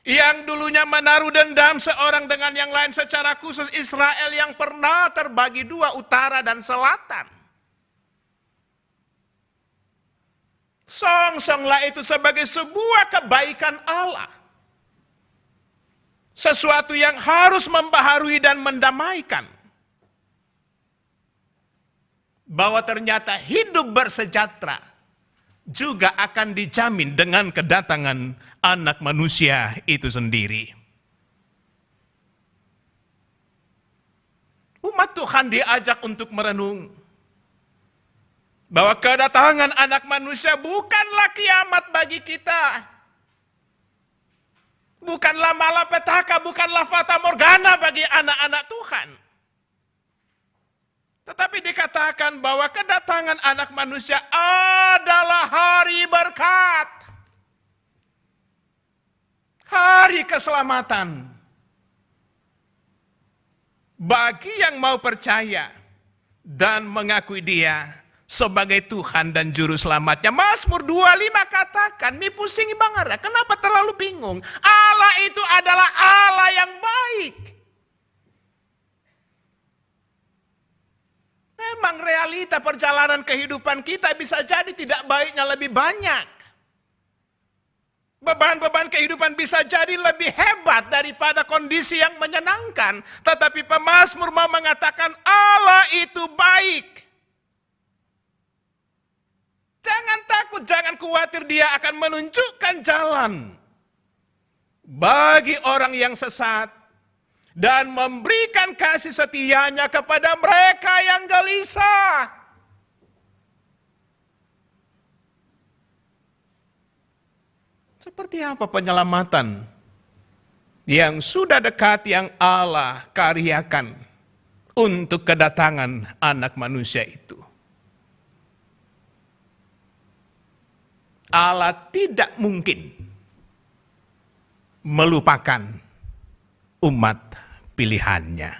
yang dulunya menaruh dendam seorang dengan yang lain, secara khusus Israel yang pernah terbagi dua, utara dan selatan. Songsonglah itu sebagai sebuah kebaikan Allah. Sesuatu yang harus membaharui dan mendamaikan. Bahwa ternyata hidup bersejahtera juga akan dijamin dengan kedatangan anak manusia itu sendiri. Umat Tuhan diajak untuk merenung bahwa kedatangan anak manusia bukanlah kiamat bagi kita. Bukanlah malapetaka, bukanlah fata morgana bagi anak-anak Tuhan. Tetapi dikatakan bahwa kedatangan anak manusia adalah hari berkat. Hari keselamatan. Bagi yang mau percaya dan mengakui Dia sebagai Tuhan dan Juru Selamatnya. Mazmur 25 katakan, mi pusingi bangara, kenapa terlalu bingung? Allah itu adalah Allah yang baik. Memang realita perjalanan kehidupan kita bisa jadi tidak baiknya lebih banyak. Beban-beban kehidupan bisa jadi lebih hebat daripada kondisi yang menyenangkan. Tetapi pemazmur mau mengatakan Allah itu baik. Jangan takut, jangan khawatir, Dia akan menunjukkan jalan bagi orang yang sesat dan memberikan kasih setianya kepada mereka yang gelisah. Seperti apa penyelamatan yang sudah dekat yang Allah karyakan untuk kedatangan anak manusia itu? Allah tidak mungkin melupakan umat pilihannya.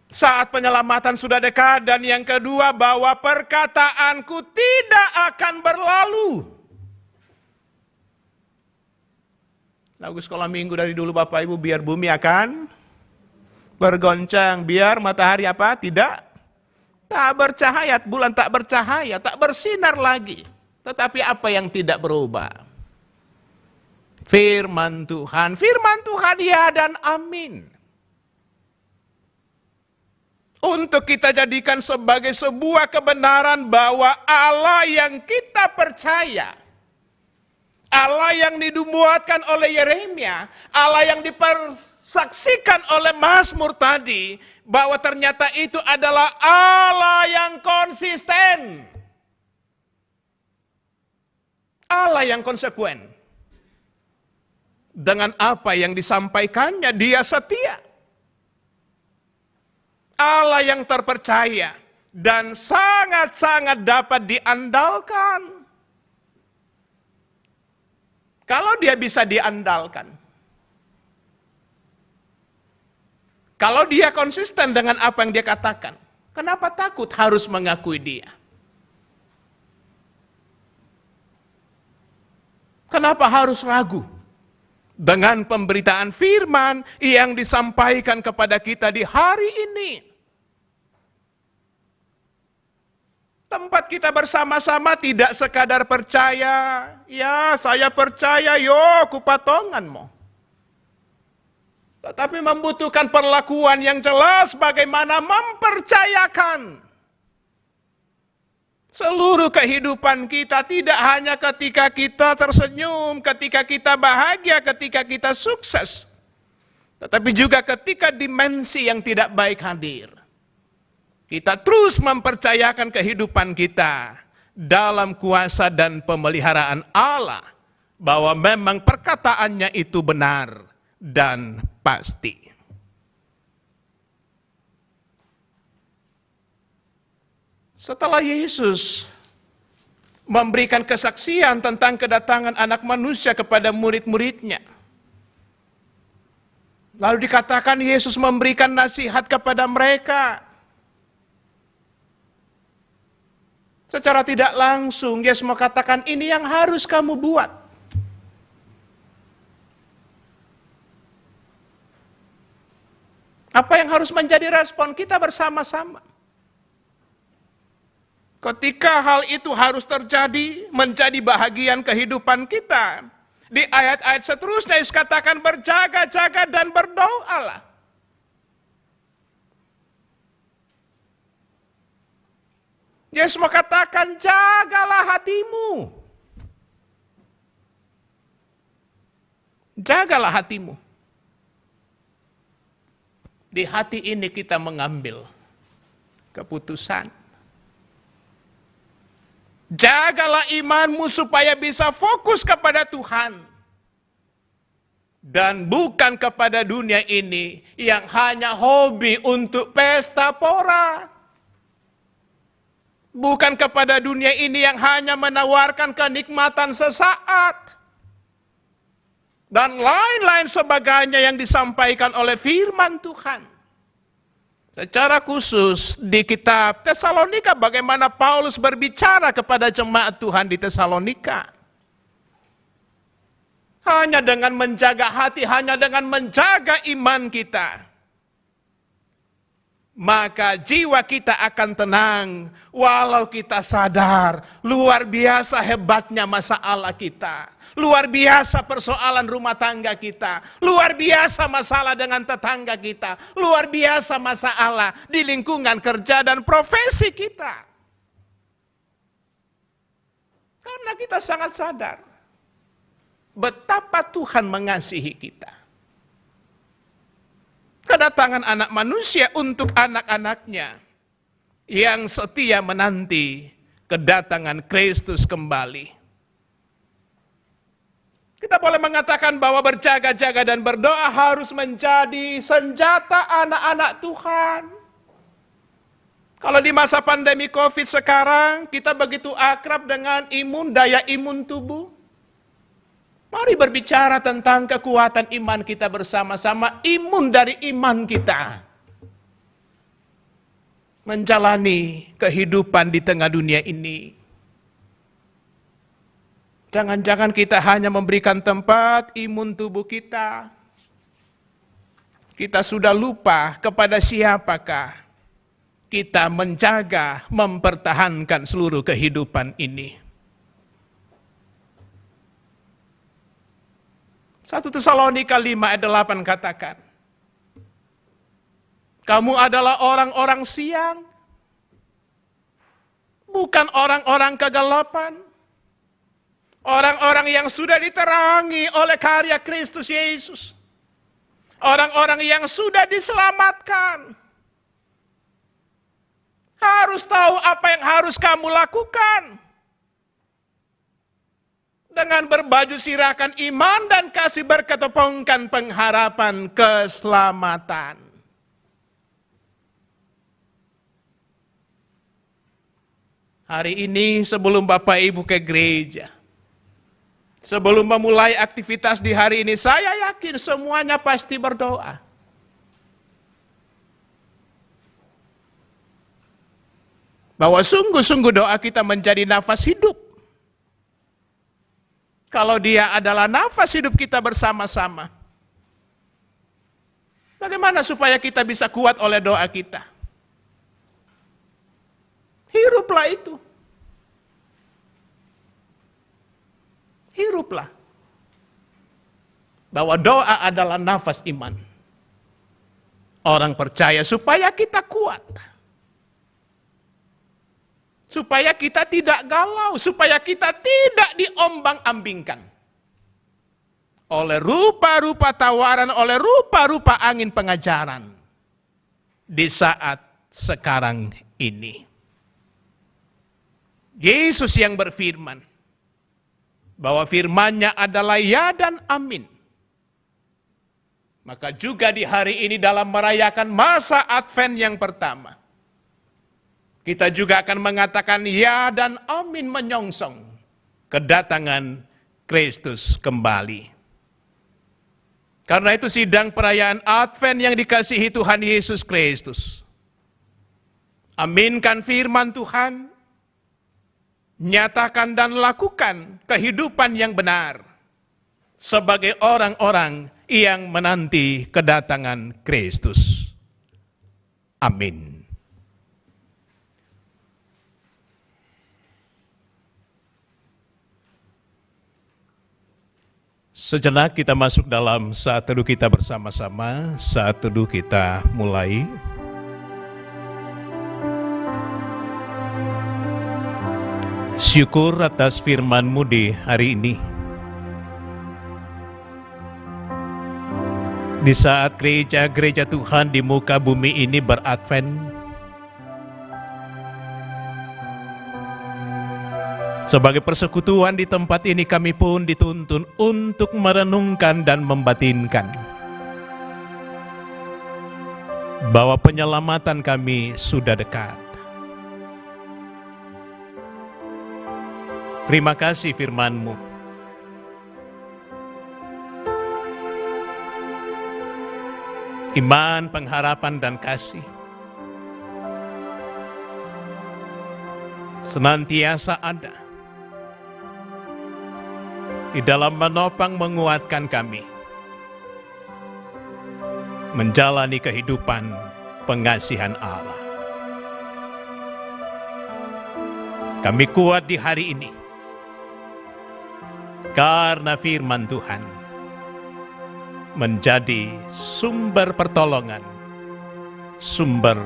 Saat penyelamatan sudah dekat, dan yang kedua bahwa perkataanku tidak akan berlalu. Lagu sekolah minggu dari dulu Bapak Ibu, biar bumi akan bergoncang, biar matahari apa? Tak bercahaya, bulan tak bercahaya, tak bersinar lagi. Tetapi apa yang tidak berubah? Firman Tuhan ya dan amin. Untuk kita jadikan sebagai sebuah kebenaran bahwa Allah yang kita percaya, Allah yang dinubuatkan oleh Yeremia, Allah yang dipersaksikan oleh Mazmur tadi, bahwa ternyata itu adalah Allah yang konsisten. Allah yang konsekuen. Dengan apa yang disampaikannya, Dia setia. Allah yang terpercaya dan sangat-sangat dapat diandalkan. Kalau Dia bisa diandalkan, kalau Dia konsisten dengan apa yang Dia katakan, kenapa takut harus mengakui Dia? Kenapa harus ragu dengan pemberitaan firman yang disampaikan kepada kita di hari ini? Tempat kita bersama-sama tidak sekadar percaya, ya saya percaya, yo kupatonganmu. Tetapi membutuhkan perlakuan yang jelas bagaimana mempercayakan seluruh kehidupan kita, tidak hanya ketika kita tersenyum, ketika kita bahagia, ketika kita sukses, tetapi juga ketika dimensi yang tidak baik hadir. Kita terus mempercayakan kehidupan kita dalam kuasa dan pemeliharaan Allah, bahwa memang perkataannya itu benar dan pasti. Setelah Yesus memberikan kesaksian tentang kedatangan anak manusia kepada murid-muridnya, lalu dikatakan Yesus memberikan nasihat kepada mereka. Secara tidak langsung, Yesus mengatakan, ini yang harus kamu buat. Apa yang harus menjadi respon kita bersama-sama? Ketika hal itu harus terjadi, menjadi bahagian kehidupan kita. Di ayat-ayat seterusnya, Yesus katakan, berjaga-jaga dan berdoalah. Yesus mengatakan, jagalah hatimu. Jagalah hatimu. Di hati ini kita mengambil keputusan. Jagalah imanmu supaya bisa fokus kepada Tuhan. Dan bukan kepada dunia ini yang hanya hobi untuk pesta pora. Bukan kepada dunia ini yang hanya menawarkan kenikmatan sesaat. Dan lain-lain sebagainya yang disampaikan oleh firman Tuhan. Secara khusus di kitab Tesalonika, bagaimana Paulus berbicara kepada jemaat Tuhan di Tesalonika. Hanya dengan menjaga hati, hanya dengan menjaga iman kita, maka jiwa kita akan tenang. Walau kita sadar luar biasa hebatnya masalah kita, luar biasa persoalan rumah tangga kita, luar biasa masalah dengan tetangga kita, luar biasa masalah di lingkungan kerja dan profesi kita. Karena kita sangat sadar betapa Tuhan mengasihi kita. Kedatangan anak manusia untuk anak-anaknya yang setia menanti kedatangan Kristus kembali. Kita boleh mengatakan bahwa berjaga-jaga dan berdoa harus menjadi senjata anak-anak Tuhan. Kalau di masa pandemi COVID sekarang, kita begitu akrab dengan daya imun tubuh. Mari berbicara tentang kekuatan iman kita bersama-sama, imun dari iman kita. Menjalani kehidupan di tengah dunia ini. Jangan-jangan kita hanya memberikan tempat imun tubuh kita. Kita sudah lupa kepada siapakah kita menjaga, mempertahankan seluruh kehidupan ini. 1 Tesalonika 5 ayat 8 katakan, kamu adalah orang-orang siang, bukan orang-orang kegelapan, orang-orang yang sudah diterangi oleh karya Kristus Yesus, orang-orang yang sudah diselamatkan. Harus tahu apa yang harus kamu lakukan. Dengan berbaju sirahkan iman dan kasih berketepungkan pengharapan keselamatan. Hari ini sebelum Bapak Ibu ke gereja, sebelum memulai aktivitas di hari ini, saya yakin semuanya pasti berdoa. Bahwa sungguh-sungguh doa kita menjadi nafas hidup. Kalau dia adalah nafas hidup kita bersama-sama. Bagaimana supaya kita bisa kuat oleh doa kita? Hiruplah itu. Hiruplah. Bahwa doa adalah nafas iman. Orang percaya supaya kita kuat. Supaya kita tidak galau, supaya kita tidak diombang-ambingkan oleh rupa-rupa tawaran, oleh rupa-rupa angin pengajaran di saat sekarang ini. Yesus yang berfirman bahwa firman-Nya adalah ya dan amin. Maka juga di hari ini dalam merayakan masa Advent yang pertama, kita juga akan mengatakan ya dan amin menyongsong kedatangan Kristus kembali. Karena itu sidang perayaan Advent yang dikasihi Tuhan Yesus Kristus. Aminkan firman Tuhan, nyatakan dan lakukan kehidupan yang benar sebagai orang-orang yang menanti kedatangan Kristus. Amin. Sejenak kita masuk dalam saat teduh kita bersama-sama. Saat teduh kita mulai. Syukur atas firman-Mu di hari ini. Di saat gereja-gereja Tuhan di muka bumi ini beradvent, Sebagai persekutuan di tempat ini, kami pun dituntun untuk merenungkan dan membatinkan bahwa penyelamatan kami sudah dekat. Terima kasih firman-Mu. Iman, pengharapan, dan kasih senantiasa ada di dalam menopang menguatkan kami menjalani kehidupan pengasihan Allah. Kami kuat di hari ini karena firman Tuhan menjadi sumber pertolongan, sumber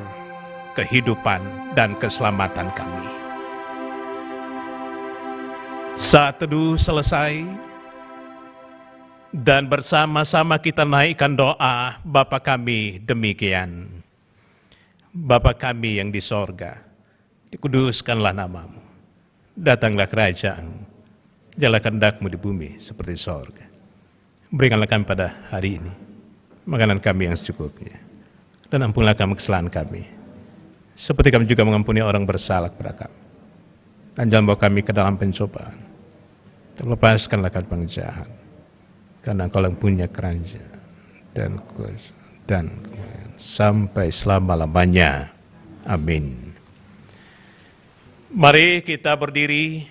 kehidupan dan keselamatan kami. Saat teduh selesai dan bersama-sama kita naikkan doa Bapa kami demikian. Bapa kami yang di sorga, dikuduskanlah nama-Mu. Datanglah kerajaan, jadilah kehendak-Mu di bumi seperti sorga. Berikanlah kami pada hari ini makanan kami yang secukupnya. Dan ampunlah kami kesalahan kami, seperti kami juga mengampuni orang bersalah kepada kami. Dan jangan bawa kami ke dalam pencobaan. Lepaskanlah kami penjahat, karena Engkau yang punya kerajaan dan kuasa dan kemuliaan sampai selama-lamanya. Amin. Mari kita berdiri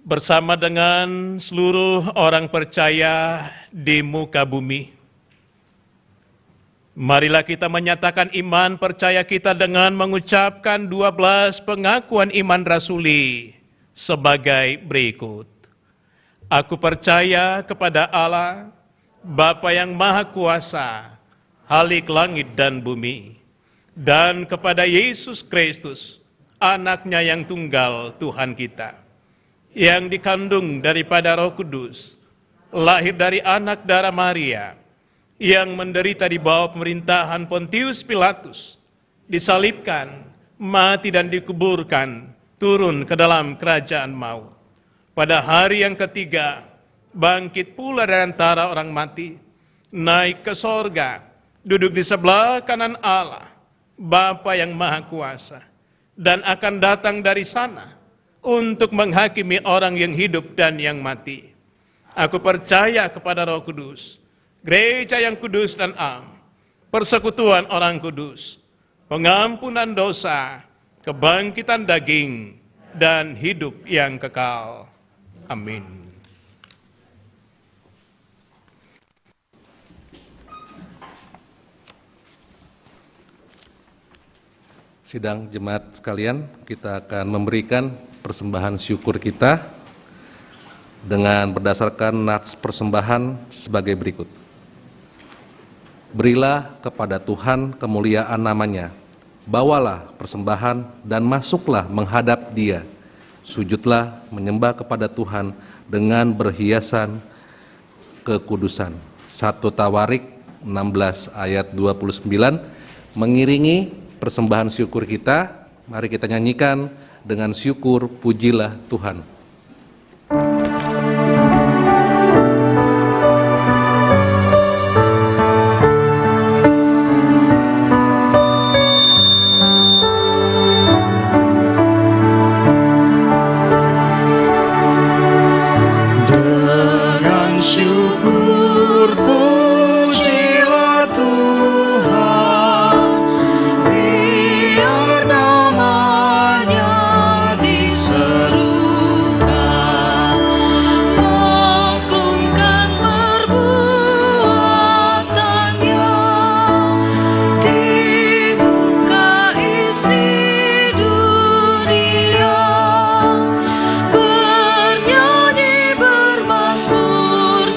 bersama dengan seluruh orang percaya di muka bumi. Marilah kita menyatakan iman percaya kita dengan mengucapkan 12 pengakuan iman rasuli sebagai berikut. Aku percaya kepada Allah, Bapa yang Maha Kuasa, Khalik langit dan bumi, dan kepada Yesus Kristus, Anak-Nya yang tunggal Tuhan kita, yang dikandung daripada Roh Kudus, lahir dari anak darah Maria, yang menderita di bawah pemerintahan Pontius Pilatus, disalibkan, mati dan dikuburkan, turun ke dalam kerajaan maut. Pada hari yang ketiga, bangkit pula dari antara orang mati, naik ke sorga, duduk di sebelah kanan Allah, Bapa yang Maha Kuasa, dan akan datang dari sana untuk menghakimi orang yang hidup dan yang mati. Aku percaya kepada Roh Kudus, Gereja yang kudus dan am, persekutuan orang kudus, pengampunan dosa, kebangkitan daging, dan hidup yang kekal. Amin. Sidang jemaat sekalian, kita akan memberikan persembahan syukur kita dengan berdasarkan nats persembahan sebagai berikut. Berilah kepada Tuhan kemuliaan namanya, bawalah persembahan dan masuklah menghadap Dia. Sujudlah menyembah kepada Tuhan dengan berhiasan kekudusan. 1 Tawarik 16 ayat 29 mengiringi persembahan syukur kita. Mari kita nyanyikan dengan syukur, pujilah Tuhan. Syukur pujilah Tuhan, biar namanya diserukan, maklumkan perbuatannya di muka isi dunia, bernyanyi bermazmur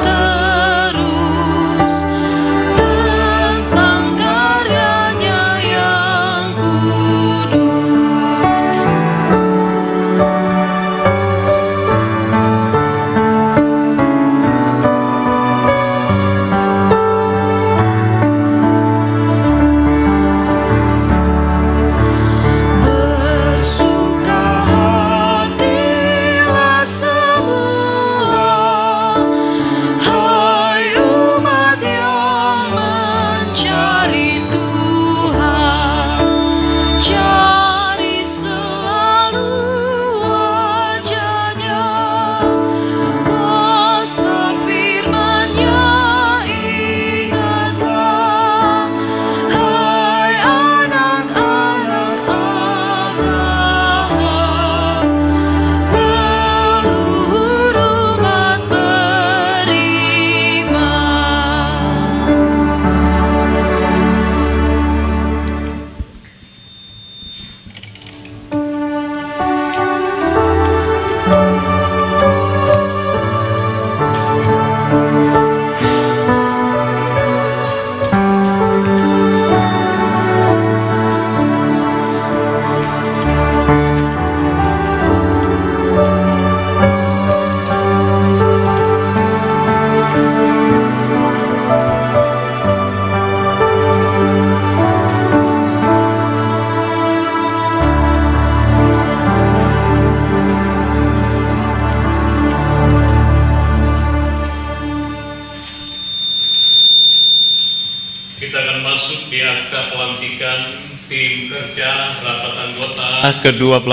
termasuk di akta pelantikan tim kerja rapat anggota ke-12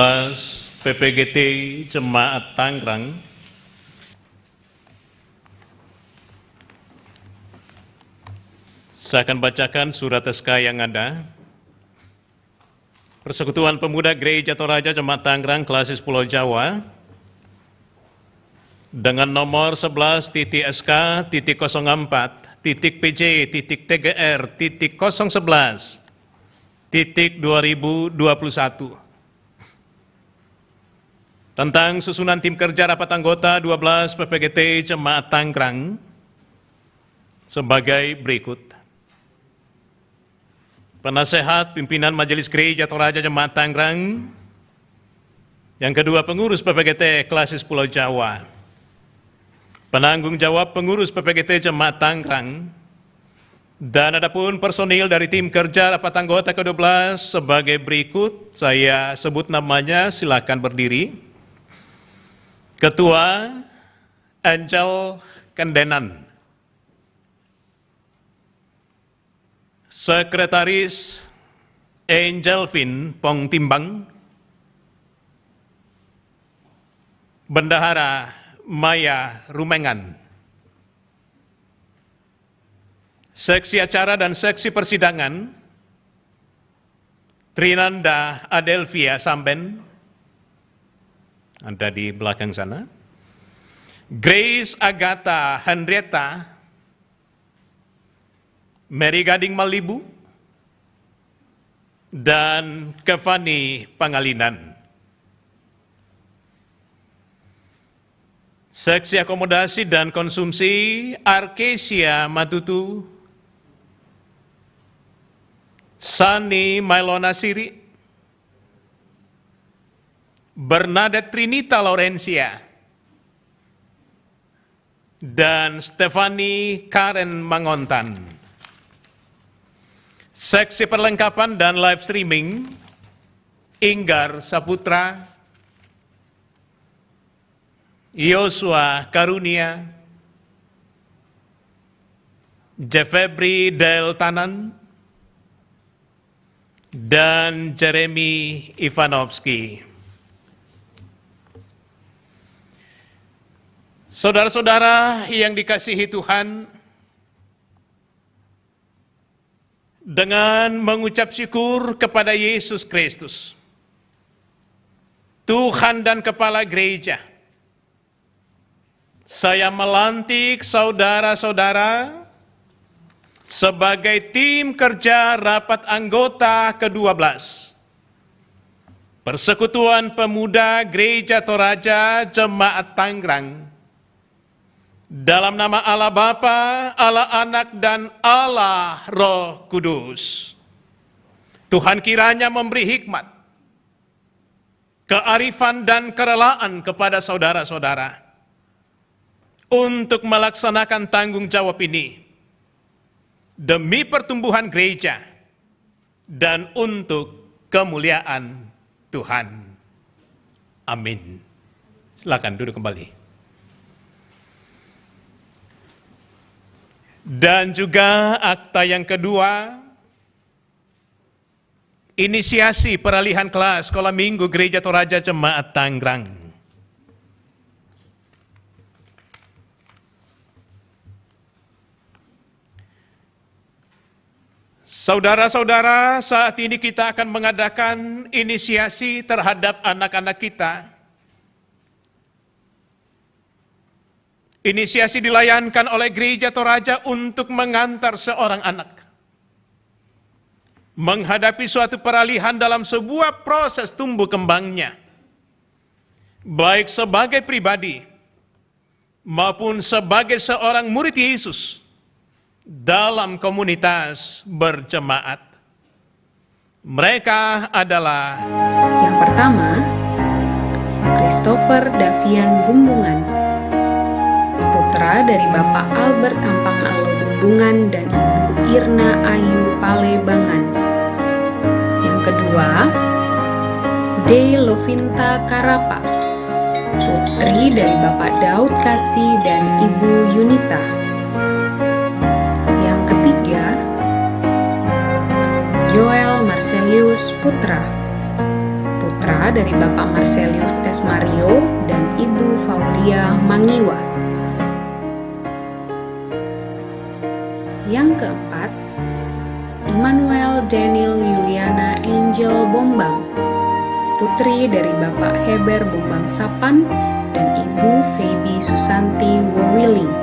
PPGT Jemaat Tangerang. Saya akan bacakan surat SK yang ada. Persekutuan Pemuda Gereja Toraja Jemaat Tangerang Klasis Pulau Jawa dengan nomor 11.SK.PJ.04.PJ.011.2021 tentang susunan tim kerja rapat anggota 12 PPGT Jemaat Tangerang sebagai berikut. Penasehat Pimpinan Majelis Gereja Toraja Jemaat Tangerang. Yang kedua, pengurus PPGT Klasis Pulau Jawa. Penanggung jawab pengurus PPGT Jemaat Tangerang. Dan adapun personil dari tim kerja rapat anggota ke-12 sebagai berikut. Saya sebut namanya, silakan berdiri. Ketua Angel Kendenan. Sekretaris Angelvin Pong Timbang, Bendahara Maya Rumengan, Seksi Acara dan Seksi Persidangan Trinanda Adelvia Samben, ada di belakang sana, Grace Agatha Henrietta, Mary Gading Malibu, dan Kevani Pangalinan. Seksi Akomodasi dan Konsumsi Arkesia Matutu, Sani Mailona Siri, Bernadette Trinita Laurencia, dan Stefani Karen Mangontan. Seksi Perlengkapan dan Live Streaming, Inggar Saputra, Yosua Karunia, Jeffrey Del Tanan, dan Jeremy Ivanovski. Saudara-saudara yang dikasihi Tuhan, dengan mengucap syukur kepada Yesus Kristus, Tuhan dan Kepala Gereja, saya melantik saudara-saudara sebagai tim kerja rapat anggota ke-12 Persekutuan Pemuda Gereja Toraja Jemaat Tangerang. Dalam nama Allah Bapa, Allah Anak, dan Allah Roh Kudus. Tuhan kiranya memberi hikmat, kearifan, dan kerelaan kepada saudara-saudara untuk melaksanakan tanggung jawab ini demi pertumbuhan gereja dan untuk kemuliaan Tuhan. Amin. Silakan duduk kembali. Dan juga akta yang kedua, inisiasi peralihan kelas Sekolah Minggu Gereja Toraja Jemaat Tangerang. Saudara-saudara, saat ini kita akan mengadakan inisiasi terhadap anak-anak kita. Inisiasi dilayankan oleh Gereja Toraja untuk mengantar seorang anak menghadapi suatu peralihan dalam sebuah proses tumbuh kembangnya, baik sebagai pribadi maupun sebagai seorang murid Yesus dalam komunitas berjemaat. Mereka adalah yang pertama, Christopher Davian Bumbungan, putra dari Bapak Albert Tampang Alo Bumbungan dan Ibu Irna Ayu Palebangan. Yang kedua, D. Lovinta Karapa, putri dari Bapak Daud Kasih dan Ibu Yunita. Yang ketiga, Marcelius Putra. Putra dari Bapak Marcelius S. Mario dan Ibu Faulia Mangiwa. Yang keempat, Immanuel Daniel Yuliana Angel Bombang, putri dari Bapak Heber Bombang Sapan dan Ibu Feby Susanti Wowiling.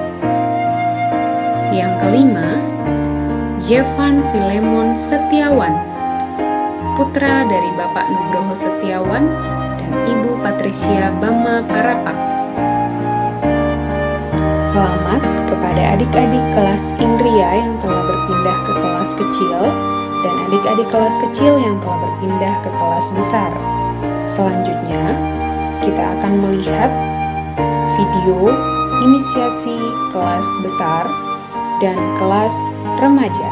Yang kelima, Jevan Filemon Setiawan, putra dari Bapak Nugroho Setiawan dan Ibu Patricia Bama Parapak. Selamat kepada adik-adik kelas Indria yang telah berpindah ke kelas kecil dan adik-adik kelas kecil yang telah berpindah ke kelas besar. Selanjutnya, kita akan melihat video inisiasi kelas besar dan kelas remaja.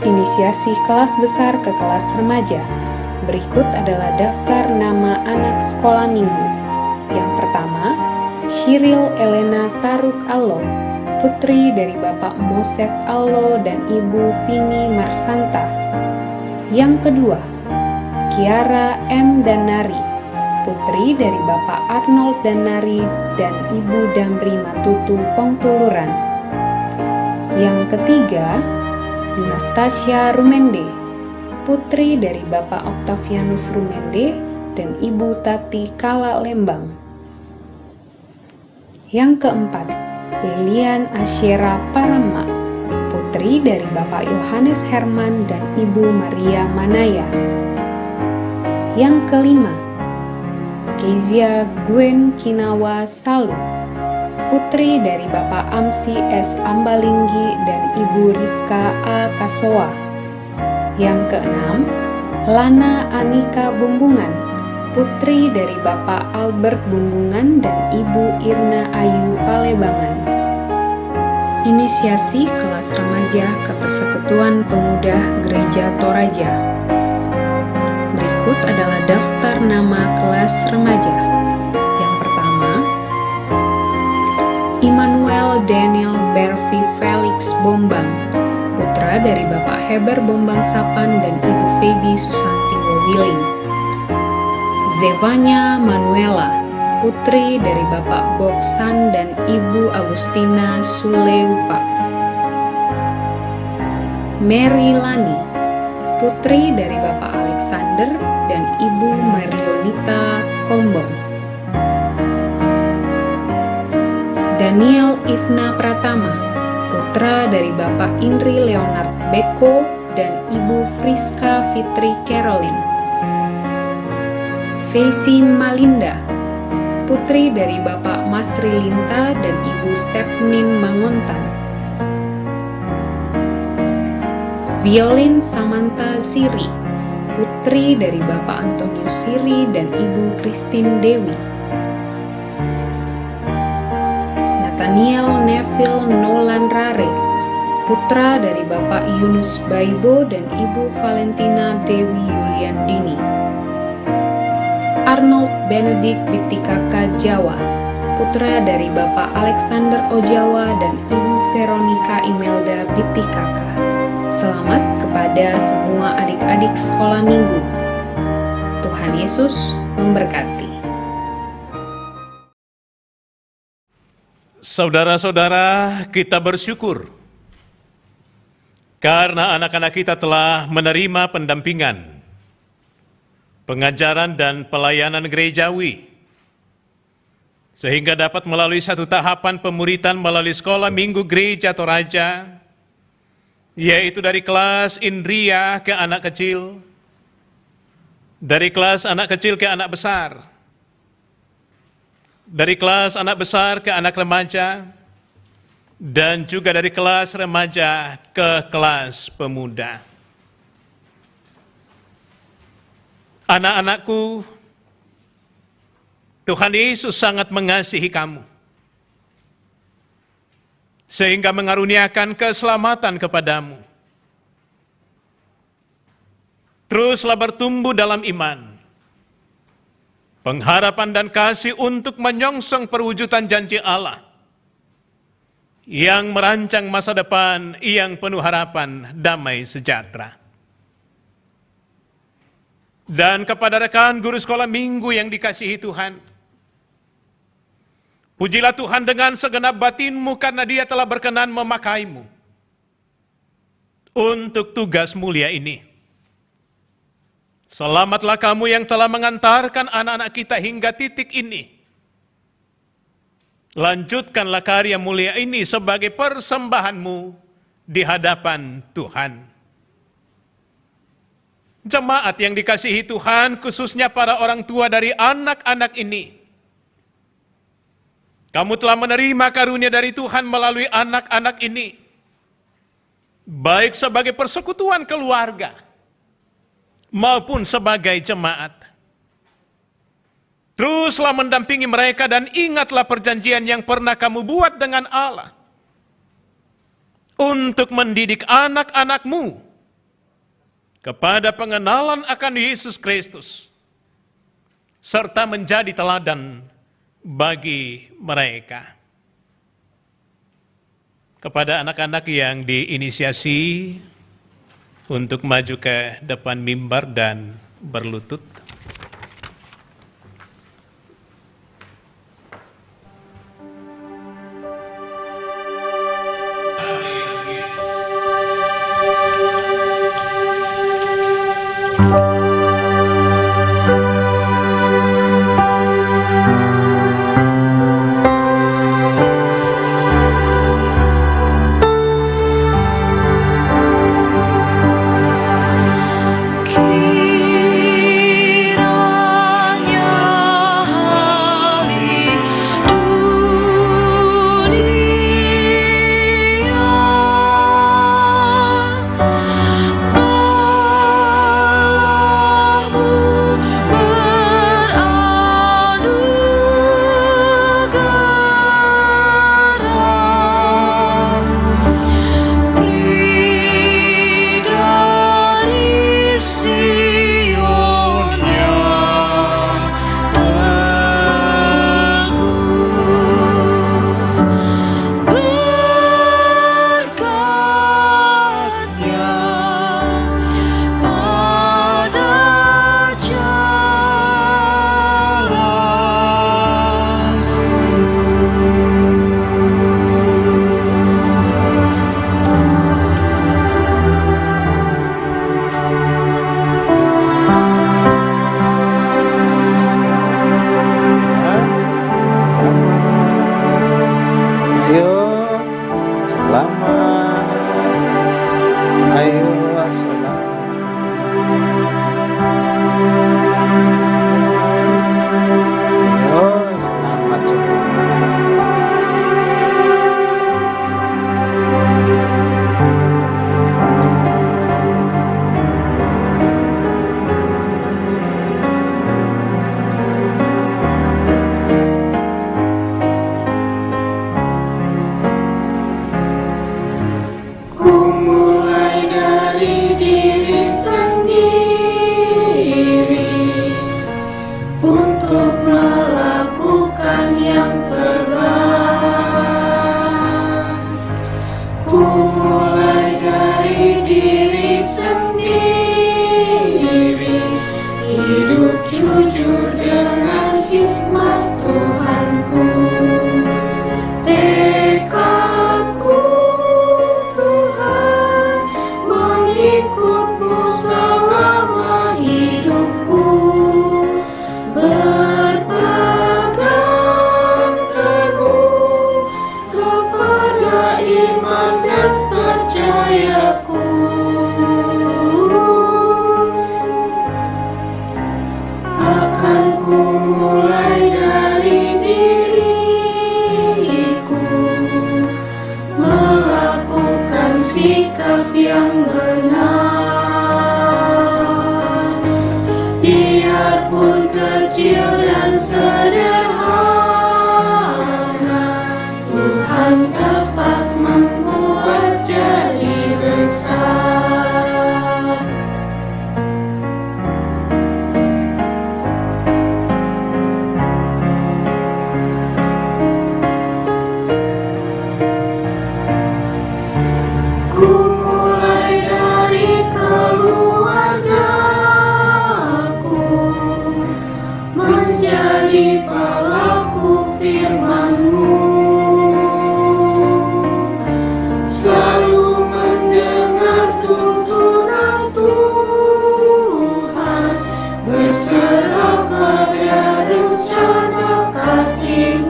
Inisiasi kelas besar ke kelas remaja. Berikut adalah daftar nama anak sekolah minggu. Yang pertama, Shiril Elena Taruk Allo, putri dari Bapak Moses Allo dan Ibu Vini Marsanta. Yang kedua, Kiara M. Danari, putri dari Bapak Arnold Danari dan Ibu Damri Matutu Pongtuluran. Yang ketiga, Anastasia Rumende, putri dari Bapak Octavianus Rumende dan Ibu Tati Kala Lembang. Yang keempat, Lilian Asyera Parama, putri dari Bapak Yohanes Herman dan Ibu Maria Manaya. Yang kelima, Kezia Gwen Kinawa Salu, putri dari Bapak Amsi S. Ambalinggi dan Ibu Ripka A. Kasoa. Yang keenam, Lana Anika Bumbungan, putri dari Bapak Albert Bumbungan dan Ibu Irna Ayu Palebangan. Inisiasi kelas remaja ke Persekutuan Pemuda Gereja Toraja. Berikut adalah daftar nama kelas remaja. Yang pertama, Immanuel Daniel Bervi Felix Bombang, putra dari Bapak Heber Bombang Sapan dan Ibu Feby Susanti Wowiling. Zevanya Manuela, putri dari Bapak Boksan dan Ibu Agustina Suleupa. Mary Lani, putri dari Bapak Alexander dan Ibu Marionita Kombong. Daniel Ifna Pratama, putra dari Bapak Indri Leonard Beko dan Ibu Friska Fitri Caroline. Fesi Malinda, putri dari Bapak Masri Linta dan Ibu Sepmin Mangontan. Violin Samantha Siri, putri dari Bapak Antonius Siri dan Ibu Christine Dewi. Nathaniel Neville Nolan Rare, putra dari Bapak Yunus Baibo dan Ibu Valentina Dewi Yuliandini. Arnold Benedict Bitikaka Jawa, putra dari Bapak Alexander Ojawa dan Ibu Veronica Imelda Bitikaka. Selamat kepada semua adik-adik sekolah minggu. Tuhan Yesus memberkati. Saudara-saudara, kita bersyukur karena anak-anak kita telah menerima pendampingan, pengajaran dan pelayanan gerejawi, sehingga dapat melalui satu tahapan pemuritan melalui sekolah minggu Gereja Toraja, yaitu dari kelas Indria ke anak kecil, dari kelas anak kecil ke anak besar, dari kelas anak besar ke anak remaja, dan juga dari kelas remaja ke kelas pemuda. Anak-anakku, Tuhan Yesus sangat mengasihi kamu, sehingga mengaruniakan keselamatan kepadamu. Teruslah bertumbuh dalam iman, pengharapan dan kasih untuk menyongsong perwujudan janji Allah, yang merancang masa depan yang penuh harapan damai sejahtera. Dan kepada rekan guru sekolah minggu yang dikasihi Tuhan, pujilah Tuhan dengan segenap batinmu karena Dia telah berkenan memakaimu untuk tugas mulia ini. Selamatlah kamu yang telah mengantarkan anak-anak kita hingga titik ini. Lanjutkanlah karya mulia ini sebagai persembahanmu di hadapan Tuhan. Jemaat yang dikasihi Tuhan, khususnya para orang tua dari anak-anak ini, kamu telah menerima karunia dari Tuhan melalui anak-anak ini, baik sebagai persekutuan keluarga maupun sebagai jemaat. Teruslah mendampingi mereka dan ingatlah perjanjian yang pernah kamu buat dengan Allah untuk mendidik anak-anakmu kepada pengenalan akan Yesus Kristus serta menjadi teladan bagi mereka. Kepada anak-anak yang diinisiasi untuk maju ke depan mimbar dan berlutut, Kita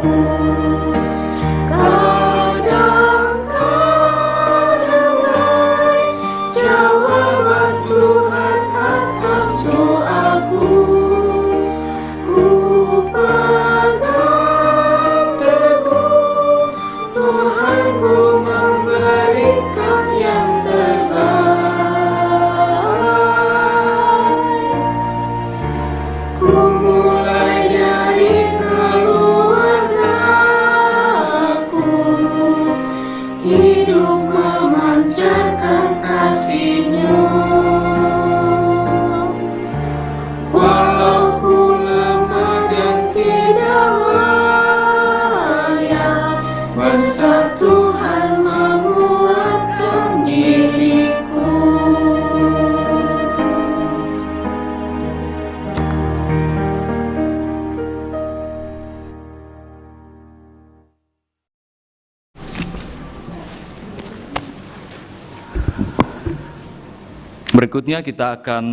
Kadang-kadang jawaban Tuhan atas doaku. Ku pegang teguh, Tuhanku memberikan yang terbaik. Ku mulai dari keluargaku, hidup memancarkan kasih-Nya. Walau ku lemah dan tidak layak, besar Tuhan menguatkan diriku. Berikutnya kita akan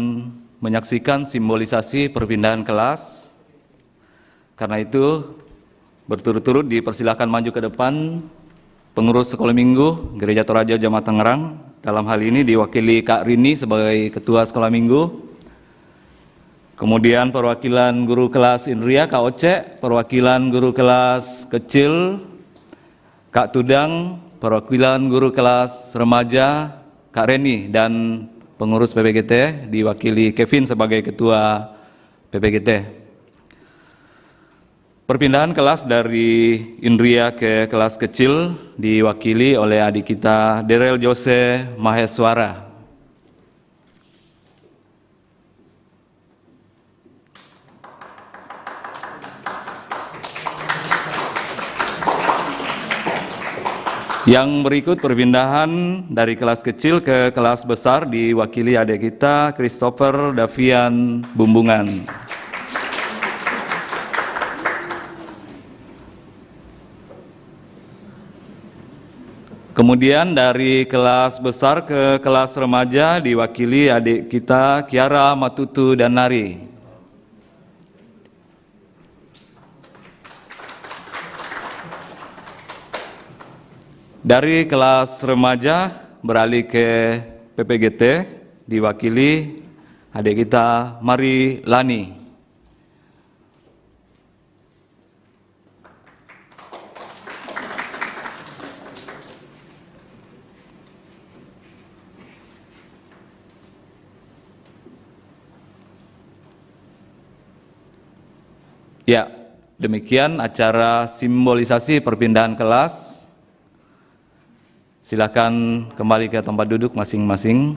menyaksikan simbolisasi perpindahan kelas. Karena itu, berturut-turut dipersilakan maju ke depan pengurus sekolah minggu Gereja Toraja Jemaat Tangerang. Dalam hal ini diwakili Kak Rini sebagai Ketua Sekolah Minggu. Kemudian perwakilan guru kelas Indria, Kak Oce, perwakilan guru kelas kecil, Kak Tudang, perwakilan guru kelas remaja, Kak Reni, dan pengurus PPGT diwakili Kevin sebagai Ketua PPGT. Perpindahan kelas dari Indria ke kelas kecil diwakili oleh adik kita Derel Jose Maheswara. Yang berikut perpindahan dari kelas kecil ke kelas besar diwakili adik kita Christopher Davian Bumbungan. Kemudian dari kelas besar ke kelas remaja diwakili adik kita Kiara Matutu dan Nari. Dari kelas remaja beralih ke PPGT diwakili adik kita Mari Lani. Ya, demikian acara simbolisasi perpindahan kelas. Silakan kembali ke tempat duduk masing-masing.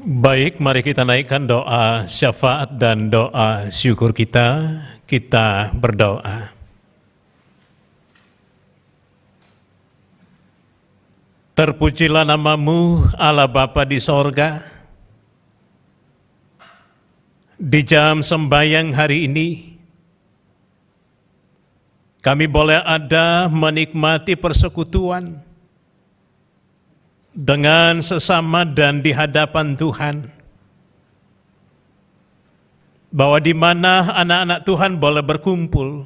Baik, mari kita naikkan doa syafaat dan doa syukur kita. Kita berdoa. Terpujilah nama-Mu, Allah Bapa di sorga. Di jam sembahyang hari ini, kami boleh ada menikmati persekutuan dengan sesama dan di hadapan Tuhan. Bahwa di mana anak-anak Tuhan boleh berkumpul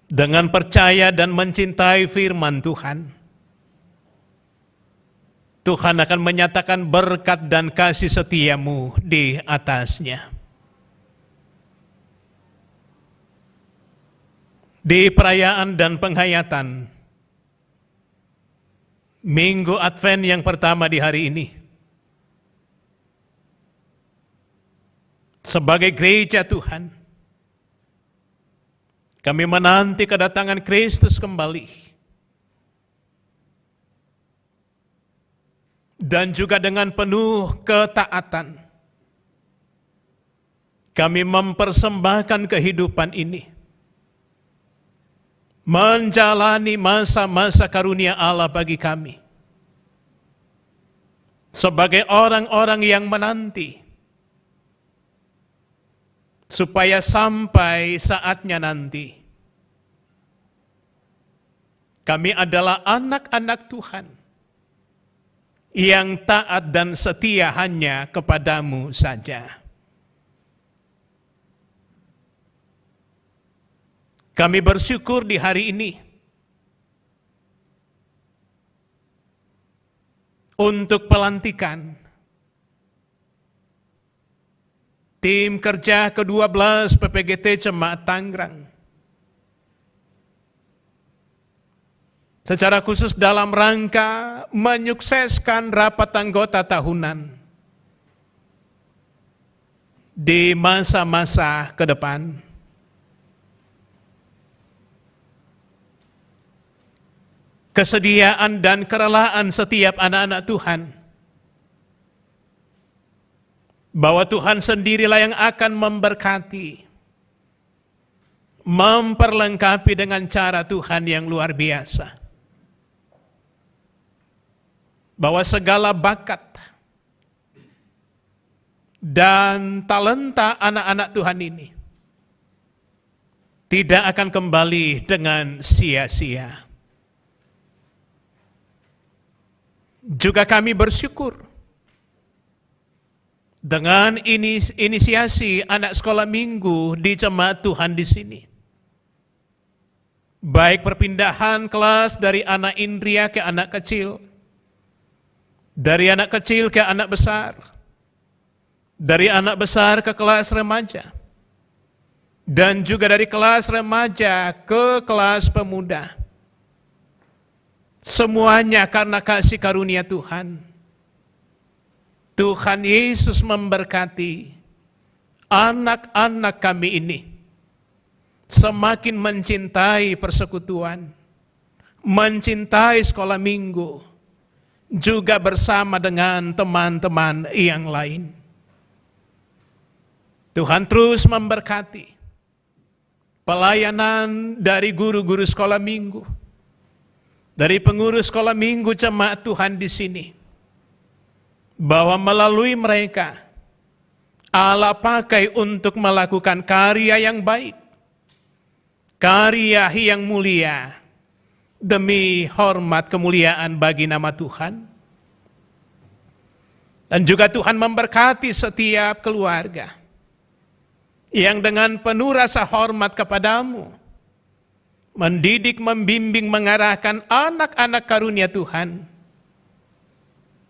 dengan percaya dan mencintai firman Tuhan, Tuhan akan menyatakan berkat dan kasih setia-Mu di atasnya. Di perayaan dan penghayatan Minggu Advent yang pertama di hari ini, sebagai gereja Tuhan, kami menanti kedatangan Kristus kembali. Dan juga dengan penuh ketaatan, kami mempersembahkan kehidupan ini, menjalani masa-masa karunia Allah bagi kami, sebagai orang-orang yang menanti, supaya sampai saatnya nanti kami adalah anak-anak Tuhan yang taat dan setia hanya kepadamu saja. Kami bersyukur di hari ini untuk pelantikan tim kerja ke-12 PPGT Jemaat Tangerang. Secara khusus dalam rangka menyukseskan rapat anggota tahunan di masa-masa ke depan. Kesediaan dan kerelaan setiap anak-anak Tuhan, bahwa Tuhan sendirilah yang akan memberkati, memperlengkapi dengan cara Tuhan yang luar biasa. Bahwa segala bakat dan talenta anak-anak Tuhan ini tidak akan kembali dengan sia-sia. Juga kami bersyukur dengan inisiasi anak sekolah minggu di jemaat Tuhan di sini. Baik perpindahan kelas dari anak Indria ke anak kecil, dari anak kecil ke anak besar, dari anak besar ke kelas remaja, dan juga dari kelas remaja ke kelas pemuda. Semuanya karena kasih karunia Tuhan. Tuhan Yesus memberkati anak-anak kami ini semakin mencintai persekutuan, mencintai sekolah minggu, juga bersama dengan teman-teman yang lain. Tuhan terus memberkati pelayanan dari guru-guru sekolah minggu, dari pengurus sekolah minggu jemaat Tuhan di sini, bahwa melalui mereka Allah pakai untuk melakukan karya yang baik, karya yang mulia, demi hormat kemuliaan bagi nama Tuhan. Dan juga Tuhan memberkati setiap keluarga yang dengan penuh rasa hormat kepadamu mendidik, membimbing, mengarahkan anak-anak karunia Tuhan,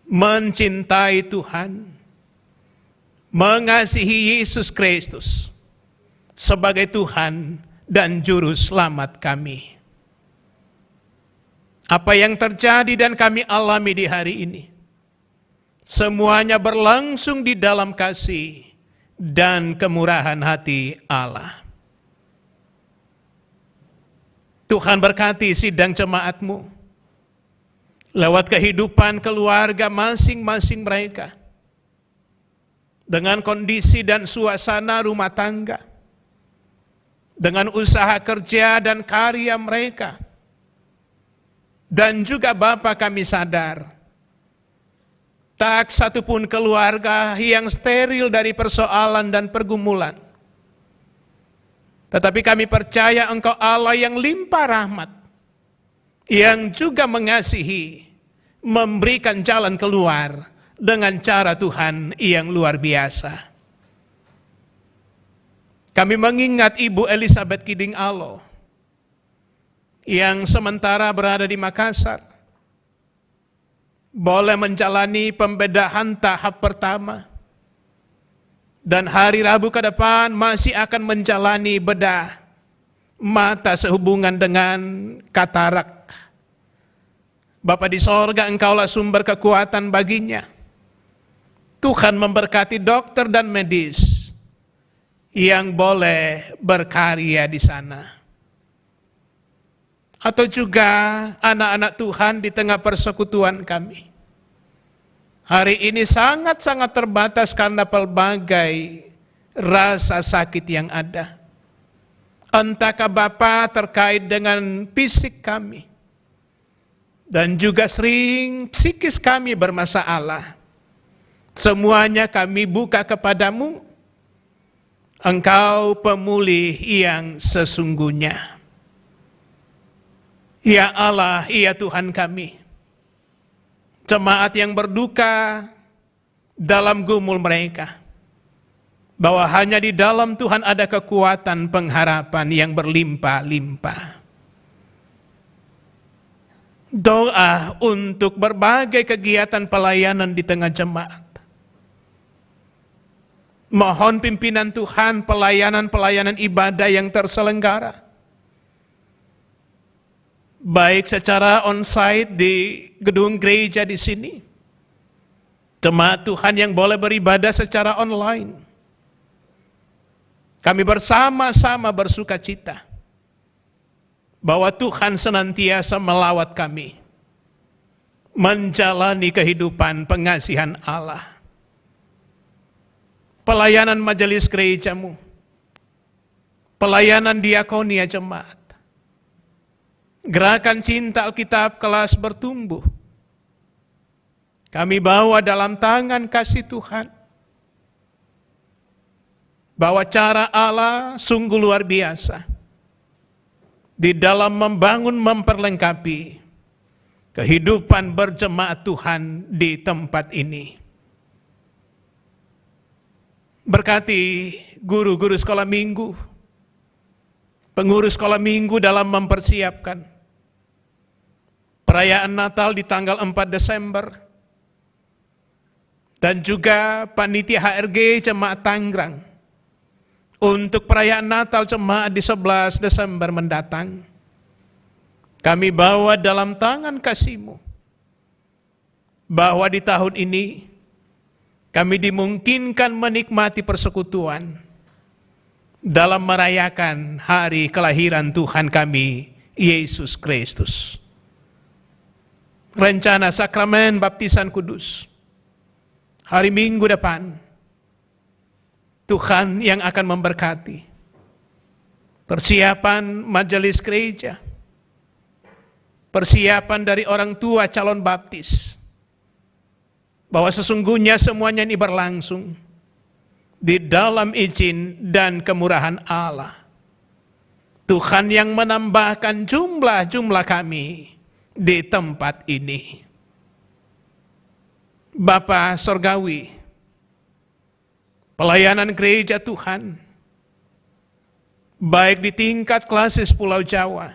mencintai Tuhan, mengasihi Yesus Kristus sebagai Tuhan dan Juru Selamat kami. Apa yang terjadi dan kami alami di hari ini, semuanya berlangsung di dalam kasih dan kemurahan hati Allah. Tuhan berkati sidang jemaatmu lewat kehidupan keluarga masing-masing mereka, dengan kondisi dan suasana rumah tangga, dengan usaha kerja dan karya mereka. Dan juga Bapa, kami sadar, tak satupun keluarga yang steril dari persoalan dan pergumulan. Tetapi kami percaya Engkau Allah yang limpah rahmat, yang juga mengasihi, memberikan jalan keluar dengan cara Tuhan yang luar biasa. Kami mengingat Ibu Elizabeth Kiding Alo, yang sementara berada di Makassar, boleh menjalani pembedahan tahap pertama, dan hari Rabu ke depan masih akan menjalani bedah mata sehubungan dengan katarak. Bapa di sorga, Engkaulah sumber kekuatan baginya. Tuhan memberkati dokter dan medis yang boleh berkarya di sana. Atau juga anak-anak Tuhan di tengah persekutuan kami. Hari ini sangat-sangat terbatas karena pelbagai rasa sakit yang ada. Entahkah Bapa terkait dengan fisik kami, dan juga sering psikis kami bermasalah. Semuanya kami buka kepadamu. Engkau pemulih yang sesungguhnya. Ya Allah, ya Tuhan kami. Jemaat yang berduka dalam gumul mereka, bahwa hanya di dalam Tuhan ada kekuatan pengharapan yang berlimpah-limpah. Doa untuk berbagai kegiatan pelayanan di tengah jemaat. Mohon pimpinan Tuhan pelayanan-pelayanan ibadah yang terselenggara. Baik secara onsite di gedung gereja di sini. Jemaat Tuhan yang boleh beribadah secara online. Kami bersama-sama bersuka cita bahwa Tuhan senantiasa melawat kami menjalani kehidupan pengasihan Allah. Pelayanan majelis gerejamu, pelayanan diakonia jemaat, gerakan cinta Alkitab kelas bertumbuh. Kami bawa dalam tangan kasih Tuhan, bahwa cara Allah sungguh luar biasa di dalam membangun memperlengkapi kehidupan berjemaat Tuhan di tempat ini. Berkati guru-guru sekolah minggu, pengurus sekolah minggu dalam mempersiapkan perayaan Natal di tanggal 4 Desember, dan juga panitia HRG Jemaat Tangerang untuk perayaan Natal jemaat di 11 Desember mendatang. Kami bawa dalam tangan kasih-Mu bahwa di tahun ini kami dimungkinkan menikmati persekutuan dalam merayakan hari kelahiran Tuhan kami, Yesus Kristus. Rencana sakramen baptisan kudus hari Minggu depan, Tuhan yang akan memberkati persiapan majelis gereja, persiapan dari orang tua calon baptis, bahwa sesungguhnya semuanya ini berlangsung di dalam izin dan kemurahan Allah. Tuhan yang menambahkan jumlah kami di tempat ini. Bapa Sorgawi, pelayanan gereja Tuhan, baik di tingkat klasis Pulau Jawa,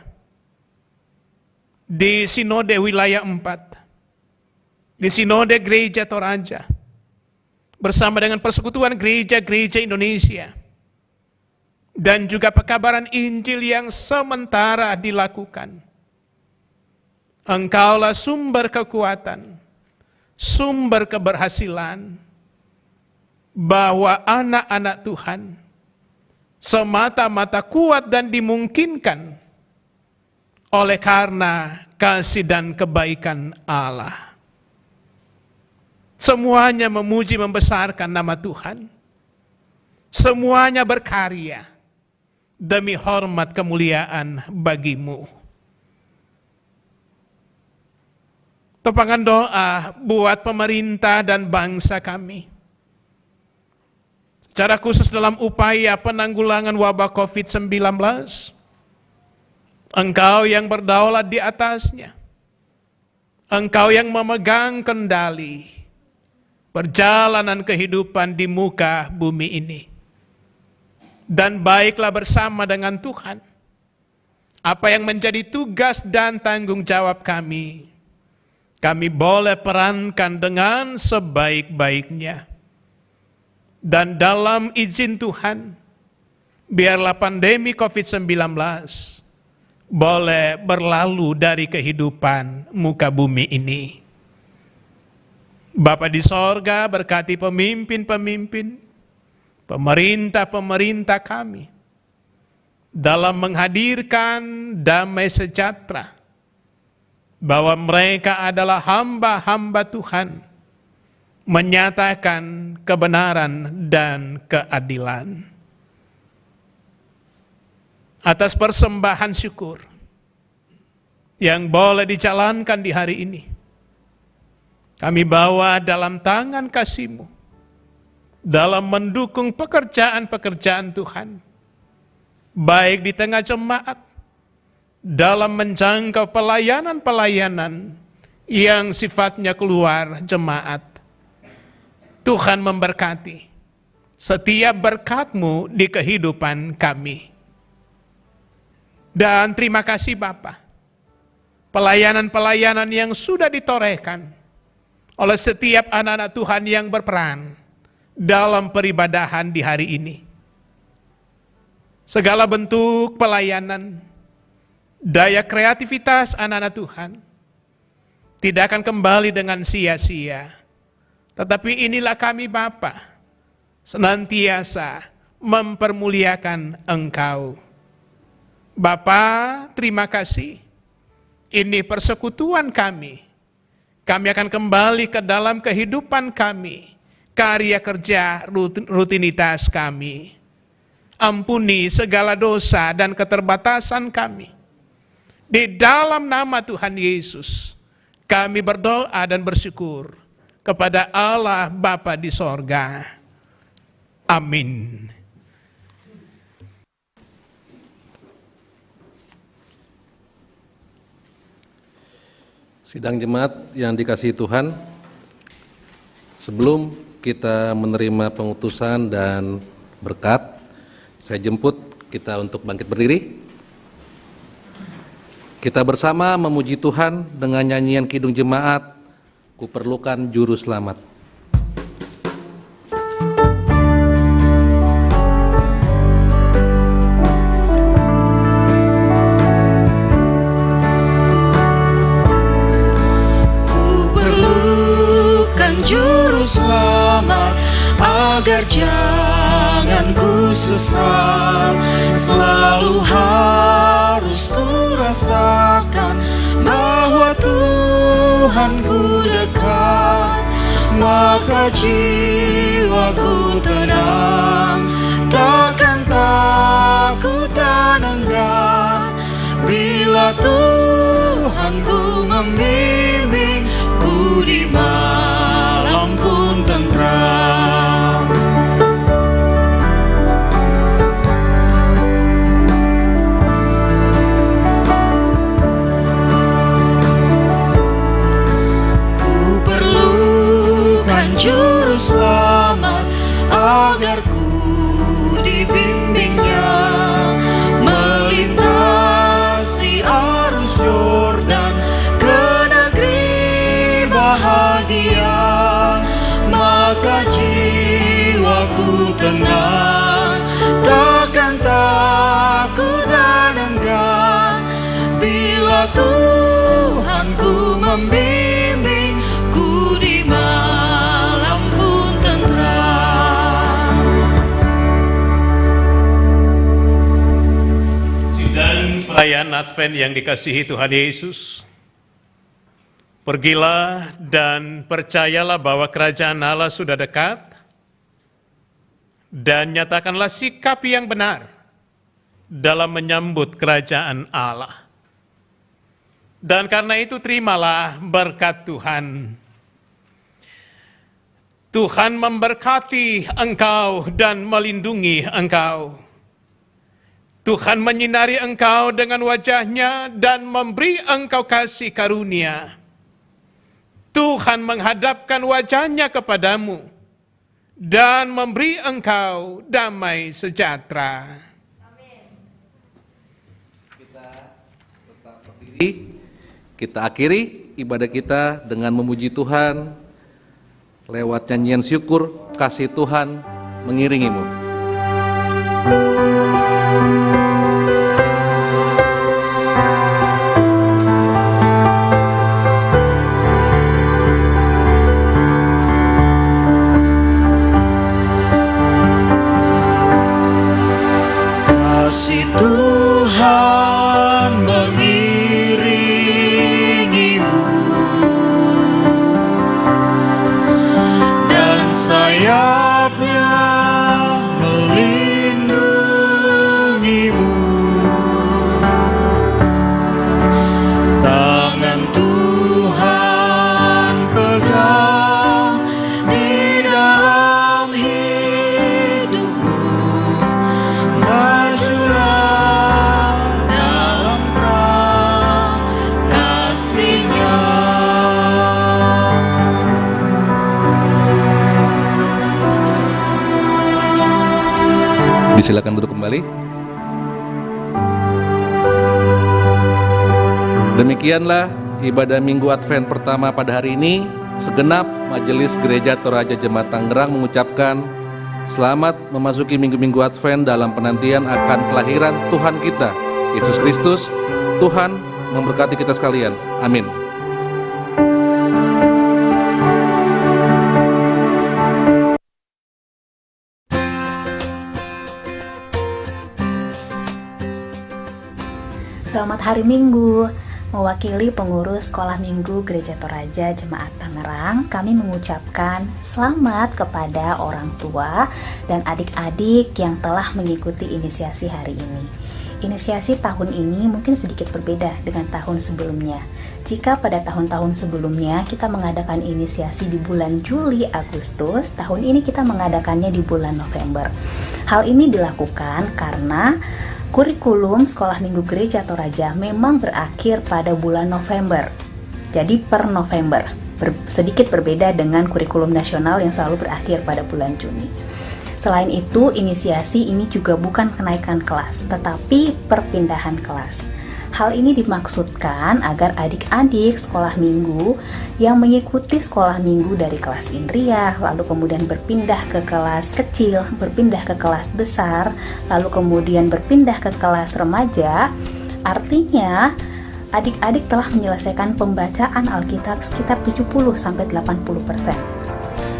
di Sinode Wilayah 4, di Sinode Gereja Toraja, bersama dengan persekutuan gereja-gereja Indonesia, dan juga pekabaran Injil yang sementara dilakukan. Engkaulah sumber kekuatan, sumber keberhasilan, bahwa anak-anak Tuhan semata-mata kuat dan dimungkinkan oleh karena kasih dan kebaikan Allah. Semuanya memuji membesarkan nama Tuhan. Semuanya berkarya demi hormat kemuliaan bagi-Mu. Topangan doa buat pemerintah dan bangsa kami. Secara khusus dalam upaya penanggulangan wabah COVID-19, Engkau yang berdaulat di atasnya. Engkau yang memegang kendali perjalanan kehidupan di muka bumi ini. Dan baiklah bersama dengan Tuhan, apa yang menjadi tugas dan tanggung jawab kami boleh perankan dengan sebaik-baiknya. Dan dalam izin Tuhan, biarlah pandemi COVID-19 boleh berlalu dari kehidupan muka bumi ini. Bapa di sorga, berkati pemimpin-pemimpin, pemerintah-pemerintah kami dalam menghadirkan damai sejahtera, bahwa mereka adalah hamba-hamba Tuhan, menyatakan kebenaran dan keadilan. Atas persembahan syukur yang boleh dijalankan di hari ini, kami bawa dalam tangan kasih-Mu dalam mendukung pekerjaan-pekerjaan Tuhan, baik di tengah jemaat, dalam menjangkau pelayanan-pelayanan yang sifatnya keluar jemaat. Tuhan memberkati setiap berkat-Mu di kehidupan kami. Dan terima kasih Bapa, pelayanan-pelayanan yang sudah ditorehkan oleh setiap anak-anak Tuhan yang berperan dalam peribadahan di hari ini. Segala bentuk pelayanan, daya kreativitas anak-anak Tuhan tidak akan kembali dengan sia-sia. Tetapi inilah kami Bapa, senantiasa mempermuliakan Engkau. Bapa, terima kasih. Ini persekutuan kami. Kami akan kembali ke dalam kehidupan kami, karya kerja rutinitas kami. Ampuni segala dosa dan keterbatasan kami. Di dalam nama Tuhan Yesus, kami berdoa dan bersyukur kepada Allah Bapa di sorga. Amin. Sidang jemaat yang dikasihi Tuhan, sebelum kita menerima pengutusan dan berkat, saya jemput kita untuk bangkit berdiri. Kita bersama memuji Tuhan dengan nyanyian Kidung Jemaat, Kuperlukan Juru Selamat. Kuperlukan juru selamat agar jangan ku sesat. Selalu harus ku rasakan bahwa Tuhanku dekat, maka jiwaku tenang, takkan takut dan enggan bila Tuhanku membimbing ku di malam pun tentram. Juru selamat agar ku dibimbingnya melintasi arus Yordan ke negeri bahagia, maka jiwaku tenang, takkan takut dan enggan bila Tuhanku membimbing ku di malam pun tentram. Sidang pelayan Advent yang dikasihi Tuhan Yesus, pergilah dan percayalah bahwa kerajaan Allah sudah dekat, dan nyatakanlah sikap yang benar dalam menyambut kerajaan Allah. Dan karena itu terimalah berkat Tuhan. Tuhan memberkati engkau dan melindungi engkau. Tuhan menyinari engkau dengan wajah-Nya dan memberi engkau kasih karunia. Tuhan menghadapkan wajah-Nya kepadamu dan memberi engkau damai sejahtera. Kita tetap berdiri, kita akhiri ibadah kita dengan memuji Tuhan lewat nyanyian syukur, kasih Tuhan mengiringimu. Kasih Tuhan mengiringimu dan sayap-Nya melindungimu. Disilakan duduk kembali. Demikianlah ibadah Minggu Advent pertama pada hari ini. Segenap Majelis Gereja Toraja Jemaat Tangerang mengucapkan selamat memasuki minggu-minggu Advent dalam penantian akan kelahiran Tuhan kita, Yesus Kristus. Tuhan memberkati kita sekalian. Amin. Selamat hari Minggu. Mewakili pengurus Sekolah Minggu Gereja Toraja Jemaat Tangerang, kami mengucapkan selamat kepada orang tua dan adik-adik yang telah mengikuti inisiasi hari ini. Inisiasi tahun ini mungkin sedikit berbeda dengan tahun sebelumnya. Jika pada tahun-tahun sebelumnya kita mengadakan inisiasi di bulan Juli, Agustus, tahun ini kita mengadakannya di bulan November. Hal ini dilakukan karena kurikulum Sekolah Minggu Gereja Toraja memang berakhir pada bulan November. Jadi per November, sedikit berbeda dengan kurikulum nasional yang selalu berakhir pada bulan Juni. Selain itu, inisiasi ini juga bukan kenaikan kelas, tetapi perpindahan kelas. Hal ini dimaksudkan agar adik-adik sekolah minggu yang mengikuti sekolah minggu dari kelas Indriah, lalu kemudian berpindah ke kelas kecil, berpindah ke kelas besar, lalu kemudian berpindah ke kelas remaja, artinya adik-adik telah menyelesaikan pembacaan Alkitab sekitar 70-80%.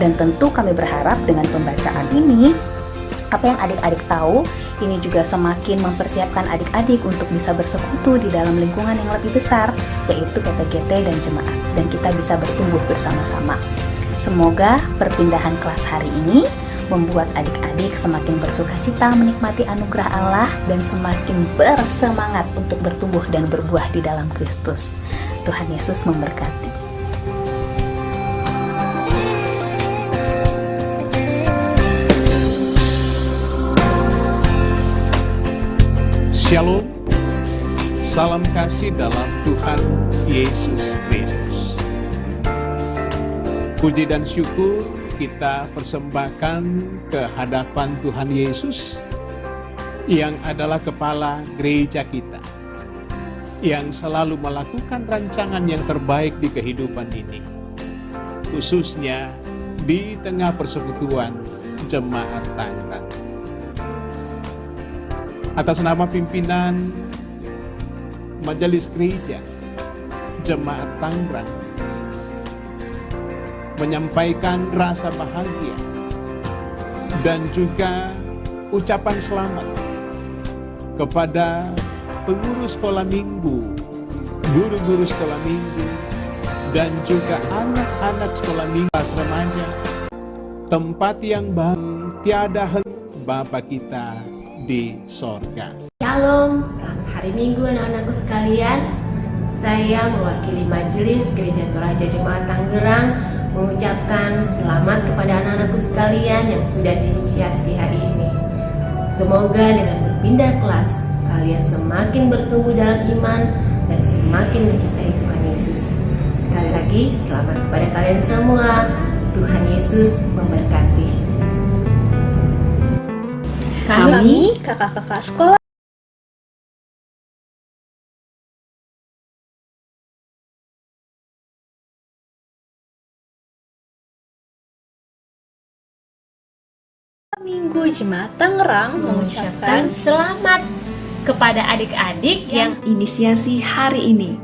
Dan tentu kami berharap dengan pembacaan ini, apa yang adik-adik tahu, ini juga semakin mempersiapkan adik-adik untuk bisa bersekutu di dalam lingkungan yang lebih besar, yaitu PPGT dan jemaat, dan kita bisa bertumbuh bersama-sama. Semoga perpindahan kelas hari ini membuat adik-adik semakin bersukacita menikmati anugerah Allah dan semakin bersemangat untuk bertumbuh dan berbuah di dalam Kristus. Tuhan Yesus memberkati. Shalom, salam kasih dalam Tuhan Yesus Kristus. Puji dan syukur kita persembahkan ke hadapan Tuhan Yesus yang adalah kepala gereja kita, yang selalu melakukan rancangan yang terbaik di kehidupan ini, khususnya di tengah persekutuan Jemaat Tangerang. Atas nama pimpinan Majelis Gereja Jemaat Tangerang, menyampaikan rasa bahagia dan juga ucapan selamat kepada pengurus sekolah minggu, guru-guru sekolah minggu, dan juga anak-anak sekolah minggu kelas remaja, tempat yang baru tiada henti Bapa kita di sorga. Shalom, selamat hari Minggu anak-anakku sekalian. Saya mewakili Majelis Gereja Toraja Jemaat Tangerang mengucapkan selamat kepada anak-anakku sekalian yang sudah diinisiasi hari ini. Semoga dengan berpindah kelas, kalian semakin bertumbuh dalam iman dan semakin mencintai Tuhan Yesus. Sekali lagi, selamat kepada kalian semua. Tuhan Yesus memberkati. Kami kakak-kakak sekolah Minggu Jemaat Tangerang mengucapkan selamat kepada adik-adik yang inisiasi hari ini.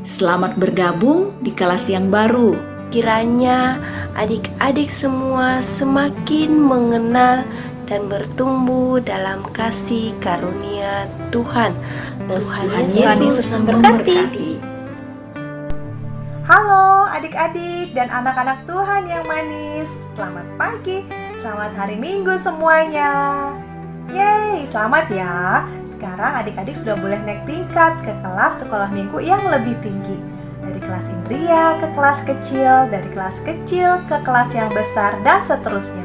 Selamat bergabung di kelas yang baru. Kiranya adik-adik semua semakin mengenal dan bertumbuh dalam kasih karunia Tuhan. Tuhan Yesus memberkati. Halo adik-adik dan anak-anak Tuhan yang manis. Selamat pagi, selamat hari Minggu semuanya. Yeay, selamat ya. Sekarang adik-adik sudah boleh naik tingkat ke kelas sekolah minggu yang lebih tinggi. Dari kelas Indriah ke kelas kecil, dari kelas kecil ke kelas yang besar, dan seterusnya.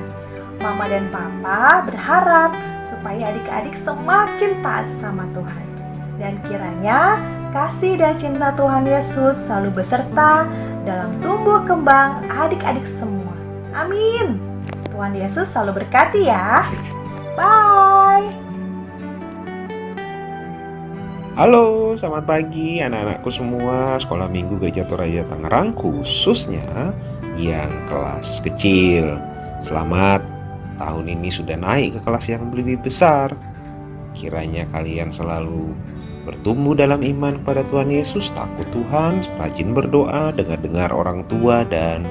Mama dan Papa berharap supaya adik-adik semakin taat sama Tuhan. Dan kiranya kasih dan cinta Tuhan Yesus selalu beserta dalam tumbuh kembang adik-adik semua. Amin. Tuhan Yesus selalu berkati ya. Bye. Halo, selamat pagi anak-anakku semua Sekolah Minggu Gereja Toraja Tangerang, khususnya yang kelas kecil. Selamat, tahun ini sudah naik ke kelas yang lebih besar. Kiranya kalian selalu bertumbuh dalam iman kepada Tuhan Yesus, takut Tuhan, rajin berdoa, dengar-dengar orang tua dan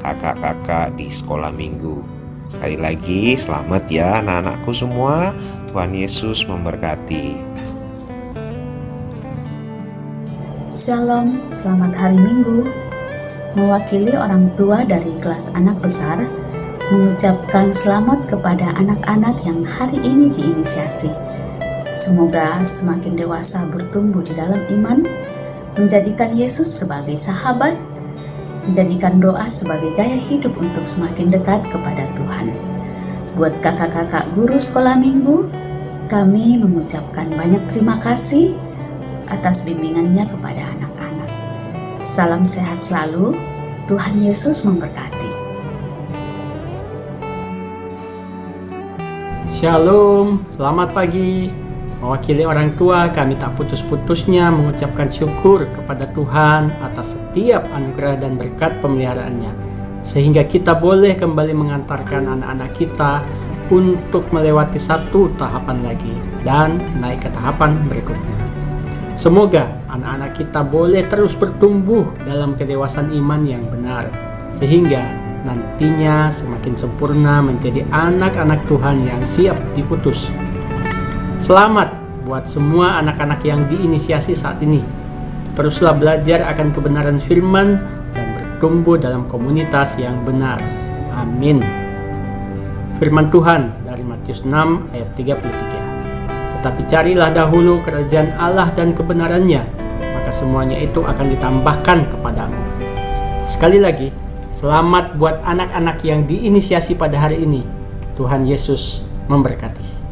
kakak-kakak di sekolah minggu. Sekali lagi, selamat ya anak-anakku semua. Tuhan Yesus memberkati. Shalom, selamat hari Minggu. Mewakili orang tua dari kelas anak besar, mengucapkan selamat kepada anak-anak yang hari ini diinisiasi. Semoga semakin dewasa bertumbuh di dalam iman, menjadikan Yesus sebagai sahabat, menjadikan doa sebagai gaya hidup untuk semakin dekat kepada Tuhan. Buat kakak-kakak guru sekolah minggu, kami mengucapkan banyak terima kasih atas bimbingannya kepada anak-anak. Salam sehat selalu, Tuhan Yesus memberkati. Shalom, selamat pagi. Mewakili orang tua, kami tak putus-putusnya mengucapkan syukur kepada Tuhan atas setiap anugerah dan berkat pemeliharaannya, sehingga kita boleh kembali mengantarkan anak-anak kita untuk melewati satu tahapan lagi dan naik ke tahapan berikutnya. Semoga anak-anak kita boleh terus bertumbuh dalam kedewasaan iman yang benar, sehingga nantinya semakin sempurna menjadi anak-anak Tuhan yang siap diutus. Selamat buat semua anak-anak yang diinisiasi saat ini. Teruslah belajar akan kebenaran firman dan bertumbuh dalam komunitas yang benar. Amin. Firman Tuhan dari Matius 6 ayat 33. Tetapi carilah dahulu kerajaan Allah dan kebenarannya, maka semuanya itu akan ditambahkan kepadamu. Sekali lagi, selamat buat anak-anak yang diinisiasi pada hari ini. Tuhan Yesus memberkati.